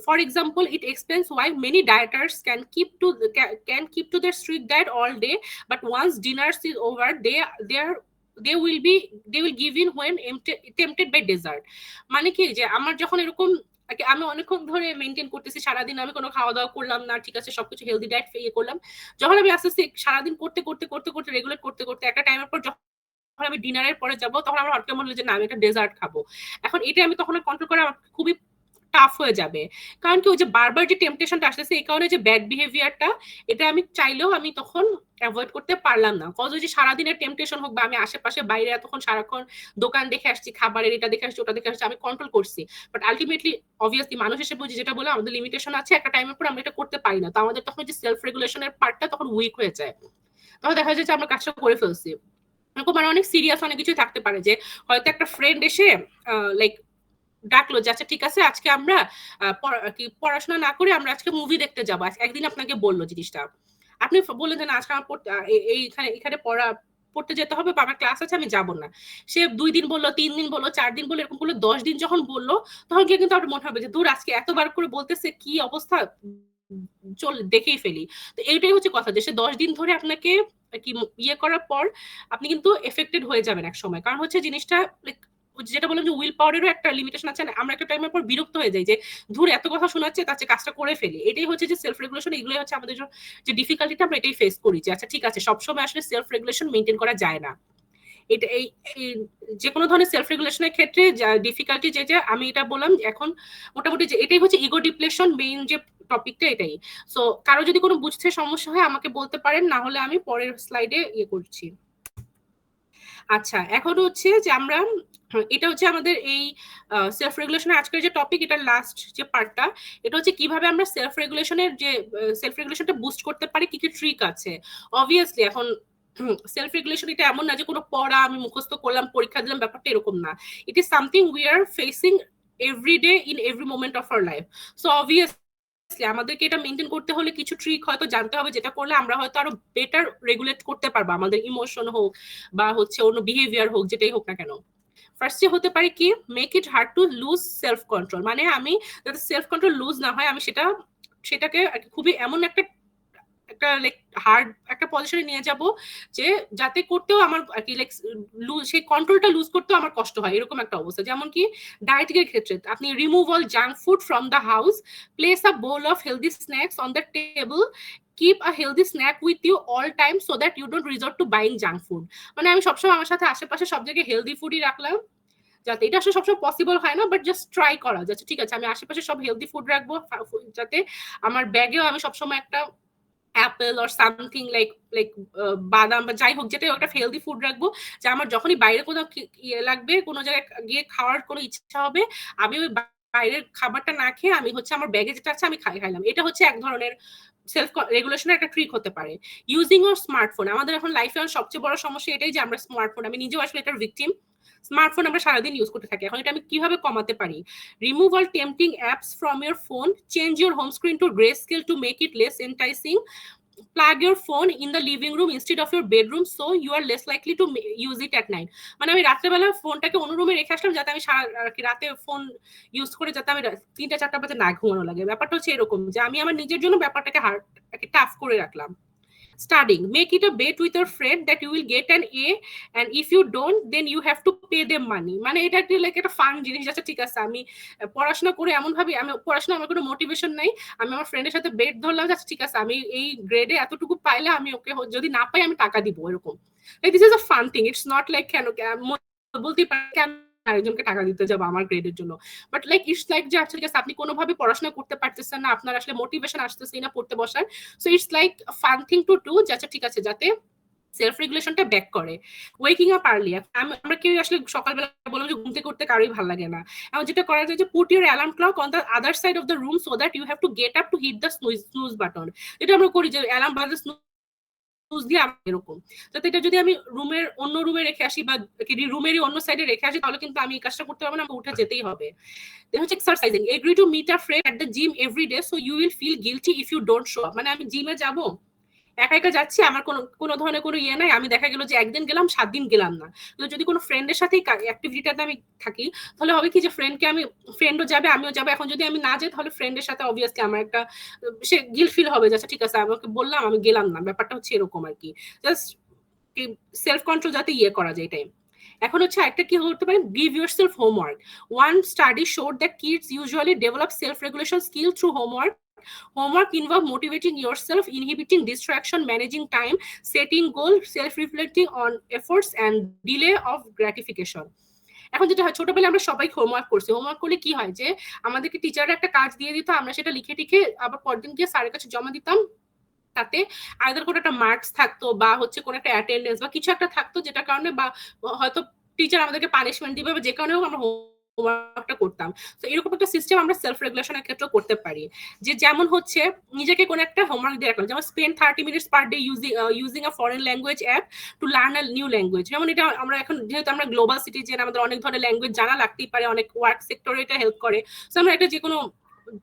For example, it explains why many dieters can keep to their strict diet all day, but once dinner is over, they will give in when tempted by dessert. মানে কি যে আমার যখন এরকম আমি অনেকক্ষণ ধরে maintain করতেছি, সারাদিন আমি কোনো খাওয়া দাওয়া করলাম না, ঠিক আছে সবকিছু হেলদি ডায়েট ইয়ে করলাম, যখন আমি আস্তে আস্তে সারাদিন করতে করতে করতে করতে রেগুলেট করতে করতে একটা টাইমের পর যখন আমি ডিনারের পরে যাবো, তখন আমার হঠাৎ মনে হলো যে না আমি একটা ডেজার্ট খাবো। এখন এটা আমি তখন কন্ট্রোল করা খুবই টাফ হয়ে যাবে, কারণ কি ওই যে বারবার যে টেম্পটেশনটা আসতেছে, এই কারণে যে ব্যাড বিহেভিয়ারটা, এটা আমি চাইলেও আমি তখন অ্যাভয়েড করতে পারলাম না। কজ ওই যে সারাদিনের টেম্পটেশন হোক বা আমি আশেপাশে বাইরে এতক্ষণ সারাক্ষণ দোকান দেখে আসছি, খাবারের এটা দেখে আসছি ওটা দেখে আসছি, আমি কন্ট্রোল করছি, বাট আলটিমেটলি অবভিয়াসলি মানুষ হিসেবে যেটা বলে আমাদের লিমিটেশন আছে, একটা টাইমের পর আমরা এটা করতে পারি না। তো আমাদের তখন যে সেলফ রেগুলেশনের পার্টটা তখন উইক হয়ে যায়, তখন দেখা যায় যে আমরা কাজটা করে ফেলছি। এরকম মানে অনেক সিরিয়াস অনেক কিছুই থাকতে পারে, যে হয়তো একটা ফ্রেন্ড এসে লাইক ডাকলো যে আচ্ছা ঠিক আছে আজকে আমরা পড়াশোনা না করে আমরা আজকে মুভি দেখতে যাবো, একদিন আপনাকে বললো জিনিসটা, আপনি বললেন যে না আজকে আমার এখানে পড়তে যেতে হবে বা আমার ক্লাস আছে আমি যাবো না। সে 2 দিন বললো, 3 দিন বললো, 4 দিন বললো, এরকম বললো, 10 দিন যখন বললো তখন গিয়ে কিন্তু আমার মনে হবে যে দূর আজকে এতবার করে বলতেছে, কি অবস্থা, চল দেখেই ফেলি। তো এইটাই হচ্ছে কথা, যে সে 10 দিন ধরে আপনাকে কি ইয়ে করার পর আপনি কিন্তু এফেক্টেড হয়ে যাবেন এক সময়, কারণ হচ্ছে জিনিসটা যেটা বললাম যে উইল পাওয়ারেরও একটা লিমিটেশন আছে, আমরা একটা টাইমের পর বিরক্ত হয়ে যাই যে ধুর এত কথা শোনাচ্ছে, তার চেয়ে কাজটা করে ফেলি। এটাই হচ্ছে যে সেলফ রেগুলেশন, এগুলোই হচ্ছে আমাদের যে ডিফিকাল্টিটা আমরা এটাই ফেস করি, যে আচ্ছা ঠিক আছে সবসময় আসলে সেলফ রেগুলেশন মেনটেন করা যায় না। এটা এই যে কোনো ধরনের সেলফ রেগুলেশনের ক্ষেত্রে ডিফিকাল্টি যে আমি এটা বললাম এখন মোটামুটি যে এটাই হচ্ছে ইগো ডিপ্লেশন মেইন যে টপিকটা এটাই। সো কারো যদি কোনো বুঝতে সমস্যা হয় আমাকে বলতে পারেন, না হলে আমি পরের স্লাইডে ইয়ে করছি। আচ্ছা এখন হচ্ছে যে আমরা এটা হচ্ছে আমাদের এই সেলফ রেগুলেশনের আজকের যে টপিক, এটা লাস্ট যে পার্টটা, এটা হচ্ছে কিভাবে আমরা সেলফ রেগুলেশনটা বুস্ট করতে পারি, কি কি ট্রিক আছে। অবভিয়াসলি এখন সেলফ রেগুলেশন এটা এমন না যে কোনো পড়া আমি মুখস্থ করলাম পরীক্ষা দিলাম, ব্যাপারটা এরকম না। It is something we are facing every day in every moment of our life. So obviously আমাদেরকে এটা মেনটেন করতে হলে কিছু ট্রিক হয়তো জানতে হবে, যেটা করলে আমরা হয়তো আরো বেটার রেগুলেট করতে পারবো আমাদের ইমোশন হোক বা হচ্ছে অন্য বিহেভিয়ার হোক, যেটাই হোক না কেন। ফার্স্টে হতে পারে কি, make it hard to lose self control. মানে আমি যাতে সেলফ কন্ট্রোল লুজ না হয়, আমি সেটাকে খুবই এমন একটা লাইক হার্ড একটা পজিশনে নিয়ে যাব যে যাতে করতেও আমার আর কি লাইক সেই কন্ট্রোলটা লুজ করতেও আমার কষ্ট হয়, এরকম একটা অবস্থা। যেমন কি ডায়েটিং এর ক্ষেত্রে আপনি remove all junk food from the house, place a bowl of healthy snacks on the table, keep a healthy snack with you all time so that you don't resort to buying junk food। মানে আমি সবসময় আমার সাথে আশেপাশে সব জায়গায় healthy ফুডই রাখলাম, যাতে এটা আসলে সবসময় পসিবল হয় না, বাট জাস্ট ট্রাই করা যাচ্ছে। ঠিক আছে, আমি আশেপাশে সব হেলদি ফুড রাখবো, যাতে আমার ব্যাগেও আমি সবসময় একটা অ্যাপেল অর সামথিং লাইক বাদাম বা যাই হোক, যেটাই একটা হেলদি ফুড রাখবো, যে আমার যখনই বাইরে কোনো ইয়ে লাগবে, কোনো জায়গায় গিয়ে খাওয়ার কোনো ইচ্ছা হবে, আমি ওই বাইরের খাবারটা না খেয়ে আমি হচ্ছে আমার ব্যাগে যেটা আছে আমি খাইলাম। এটা হচ্ছে এক ধরনের সেলফ রেগুলেশনের একটা ট্রিক হতে পারে। ইউজিং ওর স্মার্টফোন, আমাদের এখন লাইফে সবচেয়ে বড় সমস্যা এটাই যে আমরা স্মার্টফোন, আমি নিজেও আসলে এটার ভিকটিম, স্মার্টফোন আমরা সারাদিন ইউজ করতে থাকি। এখন এটা আমি কিভাবে কমাতে পারি? Remove all tempting apps from your phone, change your home screen to greyscale to make it less enticing, plug your phone in the living room instead of your bedroom so you are less likely to use it at night। মানে আমি রাত্রেবেলা ফোনটাকে অন্য রুমে রেখে আসলাম, যাতে আমি রাতে ফোন ইউজ করে যাতে আমি 3টা-4টা বাজে না ঘুমানো লাগে। ব্যাপারটা হচ্ছে এরকম যে আমি আমার নিজের জন্য ব্যাপারটাকে টাফ করে রাখলাম। Studying, make it a bet with your friend that you will get an A and if you don't then you have to pay them money। মানে এটা একটা লাইক একটা ফান জিনিস আছে। ঠিক আছে, আমি পড়াশোনা করে এমন ভাবে, আমি পড়াশোনা আমার কোনো মোটিভেশন নাই, আমি আমার ফ্রেন্ডের সাথে বেট ধরলাম যে ঠিক আছে আমি এই গ্রেডে এতটুকু পাইলে আমি ওকে, যদি না পাই আমি টাকা দিব, এরকম। This is a fun thing, it's not like কেন বলতে পারি কেন আরেকজনকে টাকা দিতে যাবো আমার গ্রেডের জন্য, বাট লাইক ইটস লাইক যে আচ্ছা ঠিক আছে আপনি কোনোভাবে পড়াশোনা করতে পারতেছেন না, আপনার আসলে মোটিভেশন আসতেছে না পড়তে বসার, so it's like fun thing to do, আচ্ছা ঠিক আছে, যাতে সেলফ রেগুলেশনটা ব্যাক করে। ওয়েকিং আপ আর্লি, আমরা কেউ আসলে সকালবেলা বলবো যে ঘুম থেকে উঠতে কারোই ভালো লাগে না, এখন যেটা করা যায় যে put your alarm clock on the other side of the room so that you have to get up to hit the snooze button. যেটা আমরা করি যে অ্যালার্ম বাজে স্নুজ দিয়ে এরকম, যাতে এটা যদি আমি রুমের অন্য রুমে রেখে আসি বা রুমেরই অন্য সাইডে রেখে আসি, তাহলে কিন্তু আমি এই কাজটা করতে পারবো না, আমাকে উঠে যেতেই হবে। Then হচ্ছে exercising, agree to meet a friend at the gym every day so you will feel guilty if you don't show up. মানে আমি জিমে যাবো, একা একা যাচ্ছি, আমার কোনো ধরনের কোনো ইয়ে নাই, আমি দেখা গেল যে একদিন গেলাম 7 দিন গেলাম না। কিন্তু যদি কোনো ফ্রেন্ডের সাথেই অ্যাক্টিভিটিতে আমি থাকি, তাহলে হবে কি যে ফ্রেন্ডও যাবে, আমিও যাবো। এখন যদি আমি না যাই, তাহলে ফ্রেন্ডের সাথে অবভিয়াসলি আমার একটা সে গিল্ট ফিল হবে, যাচ্ছে ঠিক আছে আমাকে বললাম আমি গেলাম না, ব্যাপারটা হচ্ছে এরকম আর কি। জাস্ট সেলফ কন্ট্রোল যাতে ইয়ে করা যায় এটাই। এখন হচ্ছে একটা কি হতে পারে, give yourself homework. One study showed that kids usually develop self regulation skill through homework. Homework involves motivating yourself, inhibiting distraction, managing time, setting goals, self-reflecting on efforts, and delay of gratification। এখন যেটা হয়, ছোটবেলায় আমরা সবাই homework করছি, homework করলে কি হয় যে আমাদেরকে টিচার একটা কাজ দিয়ে দিত, আমরা সেটা লিখে টিখে আবার পরদিন গিয়ে স্যারের কাছে জমা দিতাম, তাতে আইদার কোনো একটা মার্কস থাকতো বা হচ্ছে কোনো একটা অ্যাটেন্ডেন্স বা কিছু একটা থাকতো, যেটা কারণে বা হয়তো টিচার আমাদেরকে পানিশমেন্ট দিবে বা যে কারণে আমরা হোমওয়ার্কটা করতাম। তো এরকম একটা সিস্টেম আমরা সেলফ রেগুলেশনের ক্ষেত্রে করতে পারি, যে যেমন হচ্ছে নিজেকে কোনো একটা হোমওয়ার্ক দিয়ে রাখলাম, যেমন spend 30 minutes per day using a foreign language app to learn a new language. যেমন এটা আমরা এখন যেহেতু আমরা গ্লোবাল সিটিজেন, আমাদের অনেক ধরনের ল্যাঙ্গুয়েজ জানা লাগতেই পারে, অনেক ওয়ার্ক সেক্টরে এটা হেল্প করে। সো আমরা এটা যে কোনো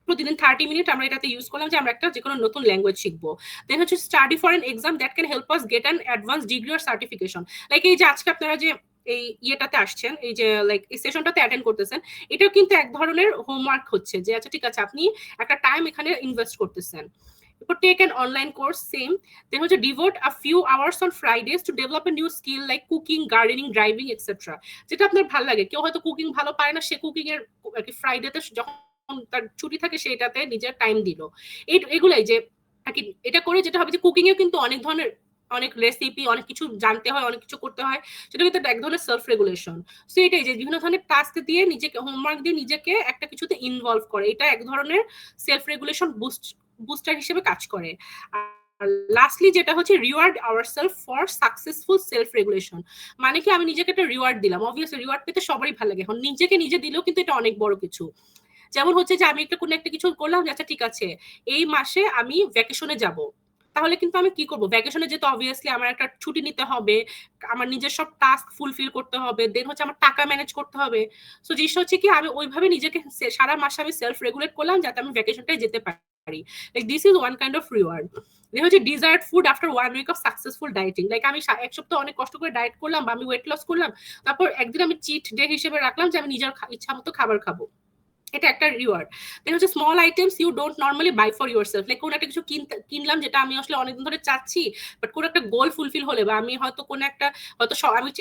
প্রতিদিন 30 মিনিট আমরা এটাতে ইউজ করলাম যে আমরা একটা যে কোনো নতুন ল্যাঙ্গুয়েজ শিখবো। দেন হচ্ছে study for an exam that can help us get an advance degree or certification. Like এই যে আজকে আপনারা যে এই ইয়েটাতে আসছেন, এই যে লাইক এই সেশনটাতে অ্যাটেন্ড করতেছেন, এটাও কিন্তু এক ধরনের হোমওয়ার্ক হচ্ছে, যে আচ্ছা ঠিক আছে আপনি একটা টাইম এখানে ইনভেস্ট করতেছেন। Take an online course, same. Then হচ্ছে devote a few hours on Fridays to develop a new skill like cooking, gardening, driving, etc. যেটা আপনার ভালো লাগে। কেউ হয়তো কুকিং ভালো পারে না, সে কুকিং এর ফ্রাইডেতে যখন তার ছুটি থাকে সেটাতে নিজের টাইম দিল। এগুলাই যে এটা করে যেটা হবে যে কুকিং এও কিন্তু অনেক ধরনের অনেক রেসিপি, অনেক কিছু জানতে হয়, অনেক কিছু করতে হয়, সেটা কিন্তু এক ধরনের সেলফ রেগুলেশন। সো এটাই যে বিভিন্ন ধরনের টাস্ক দিয়ে নিজেকে, হোমওয়ার্ক দিয়ে নিজেকে একটা কিছুতে ইনভলভ করে, এটা এক ধরনের সেলফ রেগুলেশন বুস্টার হিসেবে কাজ করে। আর লাস্টলি যেটা হচ্ছে reward ourself for successful self regulation. মানে কি আমি নিজেকে একটা রিওয়ার্ড দিলাম, অবভিয়াসলি রিওয়ার্ড পেতে সবারই ভালো লাগে, এখন নিজেকে নিজে দিলেও কিন্তু এটা অনেক বড় কিছু। যেমন হচ্ছে যে আমি কোনো একটা কিছু করলাম, আচ্ছা ঠিক আছে এই মাসে আমি ভ্যাকেশনে যাব, তাহলে কিন্তু আমি কি করবো, ভ্যাকেশনে যেতে অবভিয়াসলি আমার একটা ছুটি নিতে হবে, আমার নিজের সব টাস্ক ফুলফিল করতে হবে, দেন হচ্ছে আমার টাকা ম্যানেজ করতে হবে। সো জিনিসটা হচ্ছে কি আমি ওইভাবে নিজেকে সারা মাসে আমি সেলফ রেগুলেট করলাম যাতে আমি ভ্যাকেশনটাই যেতে পারি। Like this is one kind of reward. হচ্ছে desired food after 1 week of successful dieting. Like আমি এক সপ্তাহ অনেক কষ্ট করে ডায়েট করলাম বা আমি ওয়েট লস করলাম, তারপর একদিন আমি চিট ডে হিসেবে রাখলাম যে আমি নিজের ইচ্ছা মতো খাবার খাবো, এটা একটা রিওয়ার্ড। দেন হচ্ছে small items you don't normally buy for yourself. Like কোনো একটা কিছু কিনলাম যেটা আমি আসলে অনেকদিন ধরে চাচ্ছি, বাট কোনো একটা গোল ফুলফিল হলে বা আমি হয়তো কোনো একটা হয়তো আমি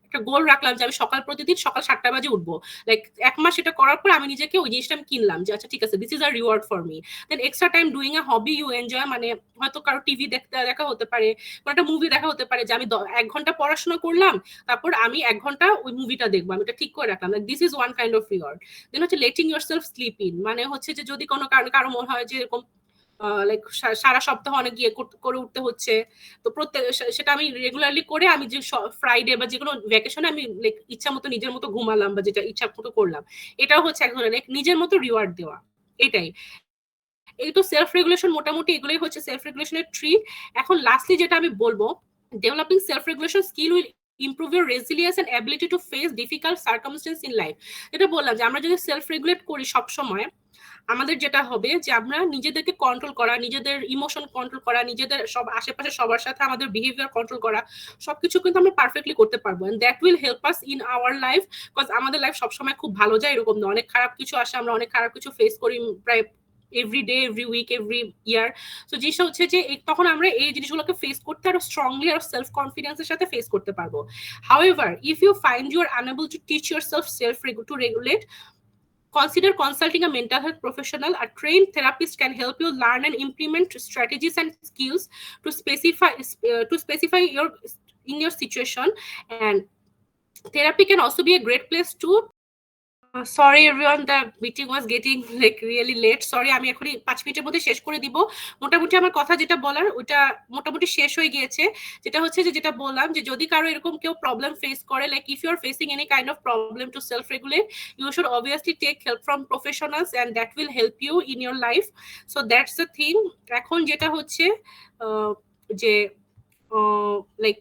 একটা গোল রাখলাম যে আমি প্রতিদিন সকাল 7টা বাজে উঠবো, লাইক 1 মাস এটা করার পর আমি নিজেকে ওই জিনিসটা আমি কিনলাম যে আচ্ছা ঠিক আছে, this is a reward for me. Then extra time doing a hobby you enjoy, মানে হয়তো কারো টিভি দেখা হতে পারে, কোনো একটা মুভি দেখা হতে পারে যে আমি 1 ঘন্টা পড়াশোনা করলাম, তারপর আমি 1 ঘন্টা ওই মুভিটা দেখবো, আমি এটা ঠিক করে রাখলাম। This is one kind of reward. Then হচ্ছে লেটিং ইয়োরসেলফ স্লিপ ইন, মানে হচ্ছে যে যদি কোনো কারণে কারো মনে হয় যে এরকম লাইক সারা সপ্তাহ অনেক গিয়ে করে উঠতে হচ্ছে, তো সেটা আমি রেগুলারলি করে আমি যে ফ্রাইডে বা যে কোনো ভ্যাকেশনে আমি লাইক ইচ্ছা মতো নিজের মতো ঘুমালাম বা যেটা ইচ্ছা মতো করলাম, এটাও হচ্ছে এক ধরনের নিজের মতো রিওয়ার্ড দেওয়া। এটাই, এই তো সেলফ রেগুলেশন, মোটামুটি এগুলোই হচ্ছে সেলফ রেগুলেশনের ট্রিক। এখন লাস্টলি যেটা আমি বলবো, developing self regulation skill will improve your resilience and ability to face difficult circumstances in life। এটা বললাম যে আমরা যদি সেলফ রেগুলেট করি সব সময়, আমাদের যেটা হবে যে আমরা নিজেদেরকে কন্ট্রোল করা, নিজেদের ইমোশন কন্ট্রোল করা, নিজেদের সব আশেপাশে সবার সাথে আমাদের বিহেভিয়ার কন্ট্রোল করা, সবকিছু কিন্তু আমরা পারফেক্টলি করতে পারবো। And that will help us in our life, because আমাদের লাইফ সবসময় খুব ভালো যায় এরকম না, অনেক খারাপ কিছু আসে, আমরা অনেক খারাপ কিছু ফেস করি প্রায় every day, every week, every year. তো জিনিসটা হচ্ছে যে তখন আমরা এই জিনিসগুলোকে ফেস করতে আরো স্ট্রংলি আর সেলফ কনফিডেন্সের সাথে ফেস করতে পারবো। However, if you find you are unable to teach yourself to regulate, consider consulting a mental health professional. A trained therapist can help you learn and implement strategies and skills to specify in your situation. And therapy can also be a great place to sorry everyone, the meeting was getting like really late. Sorry, আমি এখনই 5 মিনিটের মধ্যে শেষ করে দিব। মোটামুটি আমার কথা যেটা বলার ওটা মোটামুটি শেষ হয়ে গিয়েছে। যেটা হচ্ছে যে যেটা বললাম যে যদি কারো এরকম কেউ প্রবলেম ফেস করে, like if you are facing any kind of problem to self regulate, you should obviously take help from professionals and that will help you in your life. So that's the thing. এখন যেটা হচ্ছে যে like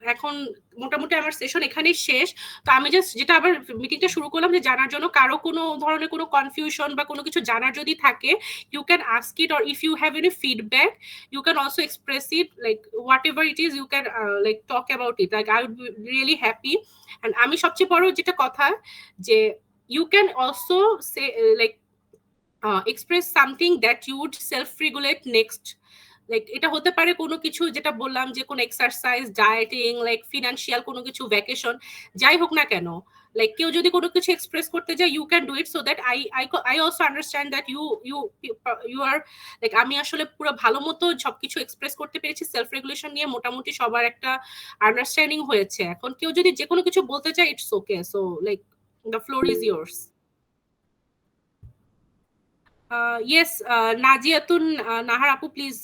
এখন মোটামুটি আমার session এখানেই শেষ। তো আমি জাস্ট যেটা আবার মিটিংটা শুরু করলাম যে জানার জন্য কারো কোনো ধরনের কোনো কনফিউশন বা কোনো কিছু জানার যদি থাকে, you can ask it, or if you have any feedback you can also express it, like whatever it is you can like talk about it, like I would be really happy. And আমি সবচেয়ে বড় যেটা কথা যে you can also say like express something that you would self regulate next. Like এটা হতে পারে কোনো কিছু যেটা বললাম যে কোনো এক্সারসাইজ, ডায়েটিং, লাইক ফিনান্সিয়াল কোনো কিছু, ভ্যাকেশন, যাই হোক না কেন, লাইক কেউ যদি কোনো কিছু এক্সপ্রেস করতে যায় you can do it, so that I also understand that you are like আমি আসলে পুরো ভালো মতো সবকিছু এক্সপ্রেস করতে পেরেছি সেলফ রেগুলেশন নিয়ে, মোটামুটি সবার একটা আন্ডারস্ট্যান্ডিং হয়েছে। এখন কেউ যদি যে কোনো কিছু বলতে চায় it's okay, so like the floor is years. Yes, Najiatun Nahar Apu, please,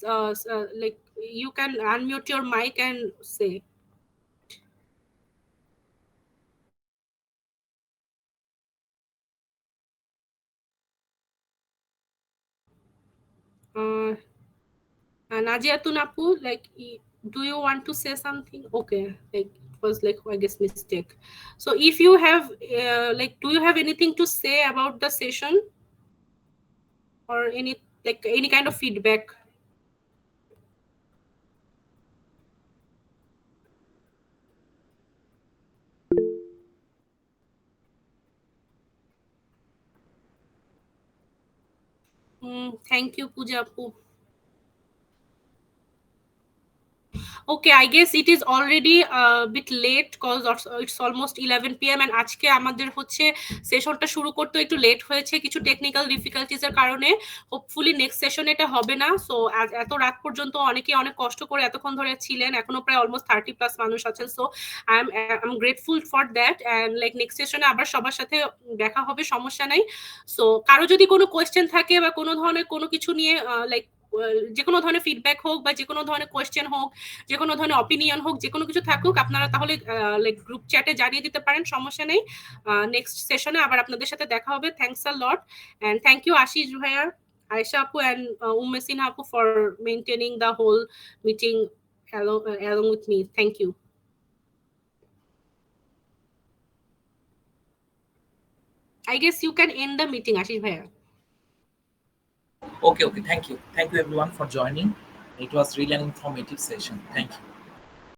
like you can unmute your mic and say. Najiatun Apu, like, do you want to say something? Okay, like it was like I guess mistake. So if you have, like, do you have anything to say about the session, or any kind of feedback? Thank you, Pooja Apu. Okay, I guess it is already a bit late because it's almost 11 p.m. and আজকে আমাদের হচ্ছে সেশনটা শুরু করতে একটু late হয়েছে কিছু technical difficulties এর কারণে। হোপফুলি নেক্সট সেশনে এটা হবে না। সো এত রাত পর্যন্ত অনেকে অনেক কষ্ট করে এতক্ষণ ধরে ছিলেন, এখনো প্রায় অলমোস্ট 30+ মানুষ আছেন। So I am grateful for that. And like next সেশনে আবার সবার সাথে দেখা হবে, সমস্যা নাই। সো কারো যদি কোনো কোয়েশ্চেন থাকে বা কোনো ধরনের কোনো কিছু নিয়ে লাইক যে কোনো ধরনের ফিডব্যাক হোক বা যে কোনো ধরনের কোয়েশ্চেন হোক, যে কোনো ধরনের অপিনিয়ন হোক, যে কোনো কিছু থাকুক, আপনারা তাহলে লাইক গ্রুপ চ্যাটে জানিয়ে দিতে পারেন, সমস্যা নেই। নেক্সট সেশনে আবার আপনাদের সাথে দেখা হবে। Thanks a lot, and thank you Ashish ভাইয়া, Aisha Apu and Mehreen Apu for maintaining the whole meeting along with me. Thank you. I guess you can end the meeting, Ashish Bhaiya. Okay. Thank you everyone for joining. It was really an informative session. Thank you.